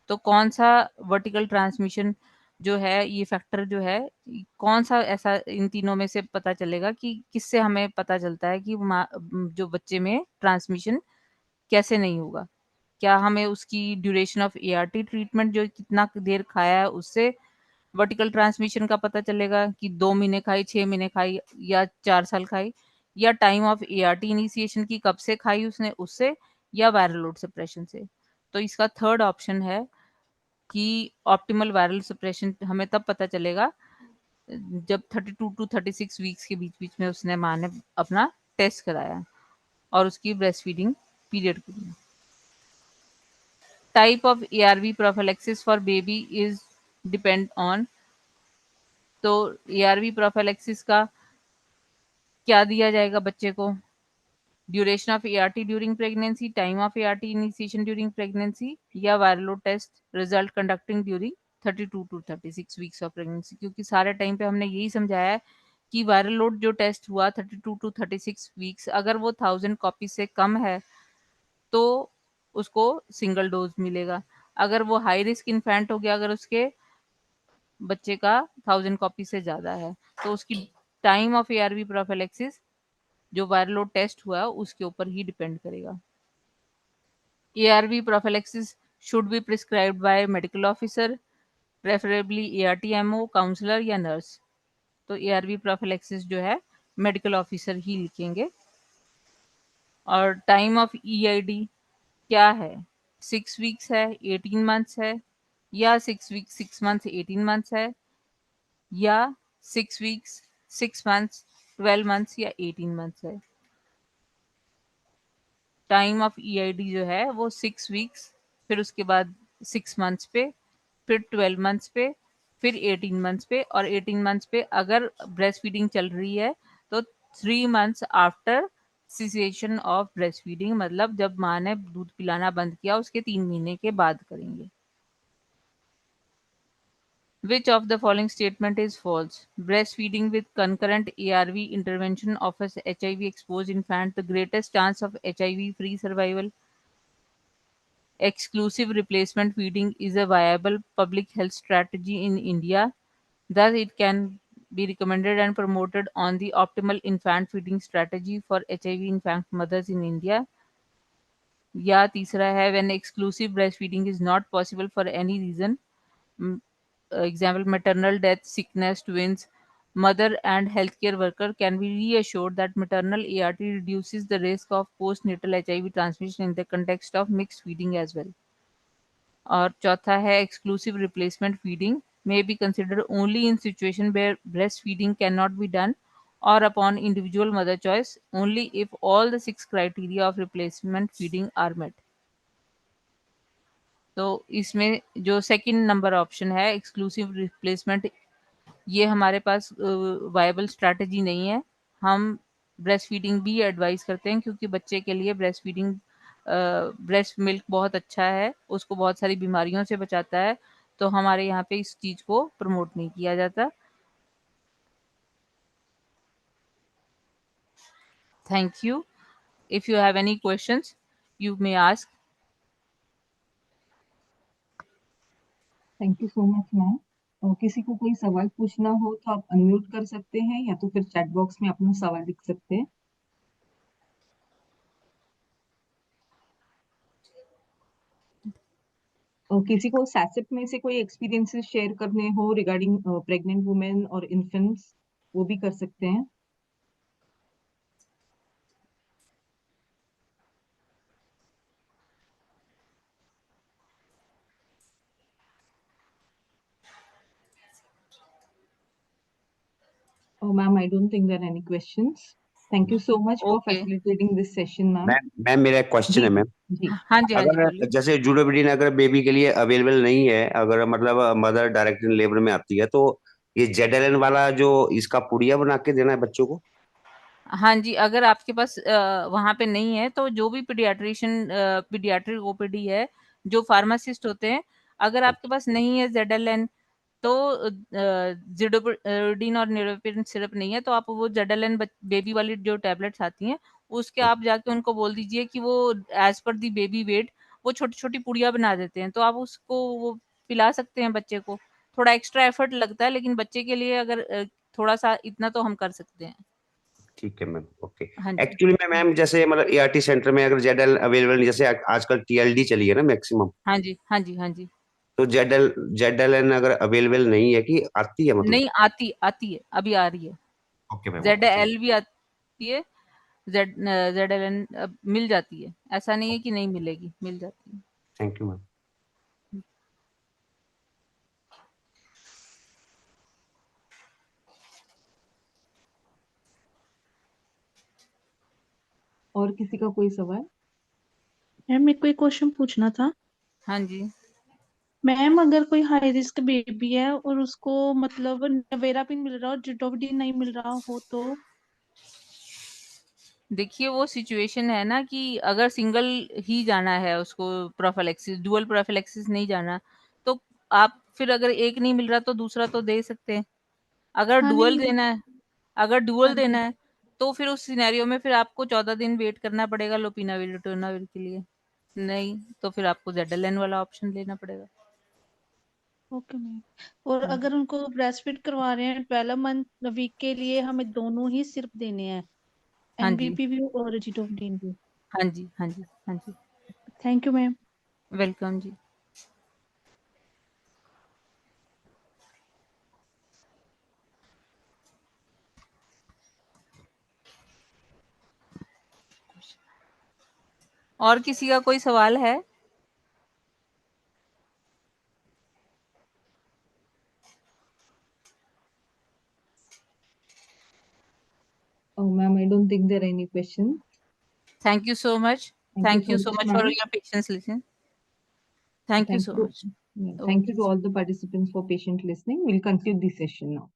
तो कौन सा vertical transmission जो है, ये factor जो है, कौन सा ऐसा इन तीनों में से पता चलेगा कि किससे हमें पता चलता है कि जो बच्चे में ट्रांसमिशन कैसे नहीं होगा? क्या हमें उसकी ड्यूरेशन ऑफ ERT ट्रीटमेंट जो कितना देर खाया है उससे वर्टिकल ट्रांसमिशन का पता चलेगा कि 2 महीने खाई, 6 महीने खाई या 4 साल खाई, या टाइम ऑफ ERT इनिशिएशन की कब से खाई उसने उससे, या वायरल लोड सप्रेशन से। तो इसका थर्ड ऑप्शन है कि ऑप्टिमल वायरल सप्रेशन हमें तब पता चलेगा जब 32 टू 36 वीक्स के बीच बीच में उसने माँ ने अपना टेस्ट कराया और उसकी ब्रेस्ट फीडिंग पीरियड को। Type of ARV prophylaxis for baby is depend on, तो ARV prophylaxis का क्या दिया जाएगा बच्चे को? Duration of ERT during pregnancy, time of ERT initiation during pregnancy, या viral load test result conducting during 32 to 36 weeks of pregnancy. क्योंकि सारे टाइम पे हमने यही समझाया है कि वायरल लोड जो टेस्ट हुआ 32 टू 36 वीक्स, अगर वो 1000 कॉपी से कम है तो उसको सिंगल डोज मिलेगा। अगर वो हाई रिस्क इन्फेंट हो गया, अगर उसके बच्चे का 1000 कॉपी से ज़्यादा है, तो उसकी टाइम ऑफ ARV प्रोफिलैक्सिस जो वायरल लोड टेस्ट हुआ है उसके ऊपर ही डिपेंड करेगा। ARV prophylaxis should be prescribed by medical officer, preferably ARTMO, counsellor या नर्स। तो ARV प्रोफिलैक्सिस जो है मेडिकल ऑफिसर ही लिखेंगे। और टाइम ऑफ EID क्या है? 6 वीक्स है, 18 मंथ्स है, या 6 वीक्स 6 मंथ्स 18 मंथ्स है, या 6 वीक्स 6 मंथ्स 12 मंथ्स या 18 मंथ्स है। टाइम ऑफ EID जो है वो 6 वीक्स, फिर उसके बाद 6 मंथ्स पे, फिर 12 मंथ्स पे, फिर 18 मंथ्स पे, और 18 मंथ्स पे अगर ब्रेस्ट फीडिंग चल रही है तो 3 months after cessation of breast feeding, मतलब जब माँ ने दूध पिलाना बंद किया उसके 3 महीने के बाद करेंगे। Which of the following statement is false? Breastfeeding with concurrent ARV intervention offers HIV exposed infant the greatest chance of HIV free survival. Exclusive replacement feeding is a viable public health strategy in India. Thus, it can be recommended and promoted on the optimal infant feeding strategy for HIV infant mothers in India. या तीसरा है when exclusive breastfeeding is not possible for any reason, example maternal death, sickness, twins, mother and healthcare worker can be reassured that maternal ART reduces the risk of postnatal HIV transmission in the context of mixed feeding as well. और चौथा है exclusive replacement feeding may be considered only in situation where breastfeeding cannot be done or upon individual mother choice only if all the 6 criteria of replacement feeding are met. तो इसमें जो second number option है exclusive replacement, ये हमारे पास viable strategy नहीं है। हम breast feeding भी एडवाइस करते हैं क्योंकि बच्चे के लिए ब्रेस्ट फीडिंग ब्रेस्ट मिल्क बहुत अच्छा है, उसको बहुत सारी बीमारियों से बचाता है, तो हमारे यहाँ पे इस चीज़ को प्रमोट नहीं किया जाता। Thank you. If you have any questions you may ask. Thank you so much ma'am. और किसी को कोई सवाल पूछना हो तो आप अनम्यूट कर सकते हैं या तो फिर चैट बॉक्स में अपना सवाल लिख सकते हैं। और किसी को सैसिप में से कोई एक्सपीरियंसेस शेयर करने हो रिगार्डिंग प्रेग्नेंट वुमेन और इन्फेंट्स, वो भी कर सकते हैं। Oh, ma'am, I don't think there are any questions. Thank you so much for okay. facilitating this session, ma'am. Ma'am मेरा एक क्वेश्चन है मैम। जी हाँ जी, हाँ जी, अगर बोलिए। जैसे जूडोबिडिन अगर बेबी के लिए अवेलेबल नहीं है, अगर मतलब मदर डायरेक्ट इन लेबर में आती है, तो ये जेडएलएन वाला जो इसका पुड़िया बना के देना है बच्चों को? हाँ जी, अगर आपके पास वहाँ पे नहीं है तो जो भी पीडियाट्रिक ओपीडी है, जो फार्मासिस्ट होते हैं, अगर आपके पास नहीं है जेडएलएन तो ज़िडोपिडिन और नीरोपिन सिरप नहीं है तो आप वो जेडएलएन बेबी वाली जो टैबलेट्स आती हैं, उसके आप जाके उनको बोल दीजिए कि वो एज़ पर दी बेबी वेट वो छोटी-छोटी पुड़िया बना देते हैं, तो आप उसको वो पिला सकते हैं बच्चे को। थोड़ा एक्स्ट्रा एफर्ट लगता है लेकिन बच्चे के लिए अगर थोड़ा-सा इतना तो हम कर सकते हैं। ठीक है मैम, ओके। हाँ जी। एक्चुअली में मैम जैसे मतलब एआरटी सेंटर में अगर जेडएल अवेलेबल नहीं, जैसे आजकल टीएलडी चली है ना मैक्सिमम, हाँ जी, हाँ जी, हाँ जी। तो जेडएलएन अगर अवेलेबल नहीं है कि आती है मतलब? नहीं आती है, अभी आ रही है। ओके मैम, ओके, ज़ेडएल भी आती है, ज़ेडएलएन मिल जाती है। ऐसा नहीं है कि नहीं मिलेगी, मिल जाती है। Thank you ma'am. और किसी का कोई सवाल? मैम मेरे को एक क्वेश्चन पूछना था। हाँ जी। मैम अगर कोई हाई रिस्क बेबी है और उसको मतलब नवेरापिन मिल रहा हो, जिडोविडिन नहीं मिल रहा हो तो? देखिए वो सिचुएशन है ना कि अगर सिंगल ही जाना है उसको प्रोफिलैक्सिस, डुअल प्रोफिलैक्सिस नहीं जाना, तो आप फिर अगर एक नहीं मिल रहा तो दूसरा तो दे सकते हैं। अगर हाँ डुअल नहीं। देना हाँ जी। है, तो फिर उस सिनेरियो में फिर आपको 14 दिन वेट करना पड़ेगा लोपिनाविल, रिटोनाविल के लिए। नहीं, तो फिर आपको ज़ेडएलएन वाला ऑप्शन लेना पड़ेगा। Okay ma'am. और हाँ जी। अगर उनको ब्रेस्ट फीड करवा रहे हैं 12 मंथ वीक के लिए, हमें दोनों ही सिर्फ देने हैं, हाँ जी। एनबीपी भी और जिडोविडिन भी? हाँ जी, हाँ जी, हाँ जी। Thank you ma'am. वेलकम जी। और किसी का कोई सवाल है? Oh, ma'am, I don't think there are any questions. Thank you so much. Thank you Thank so you so much, much for ma'am. your patience listening. Thank you Thank so you. much. Yeah, thank Okay. you to all the participants for patient listening. We'll conclude this session now.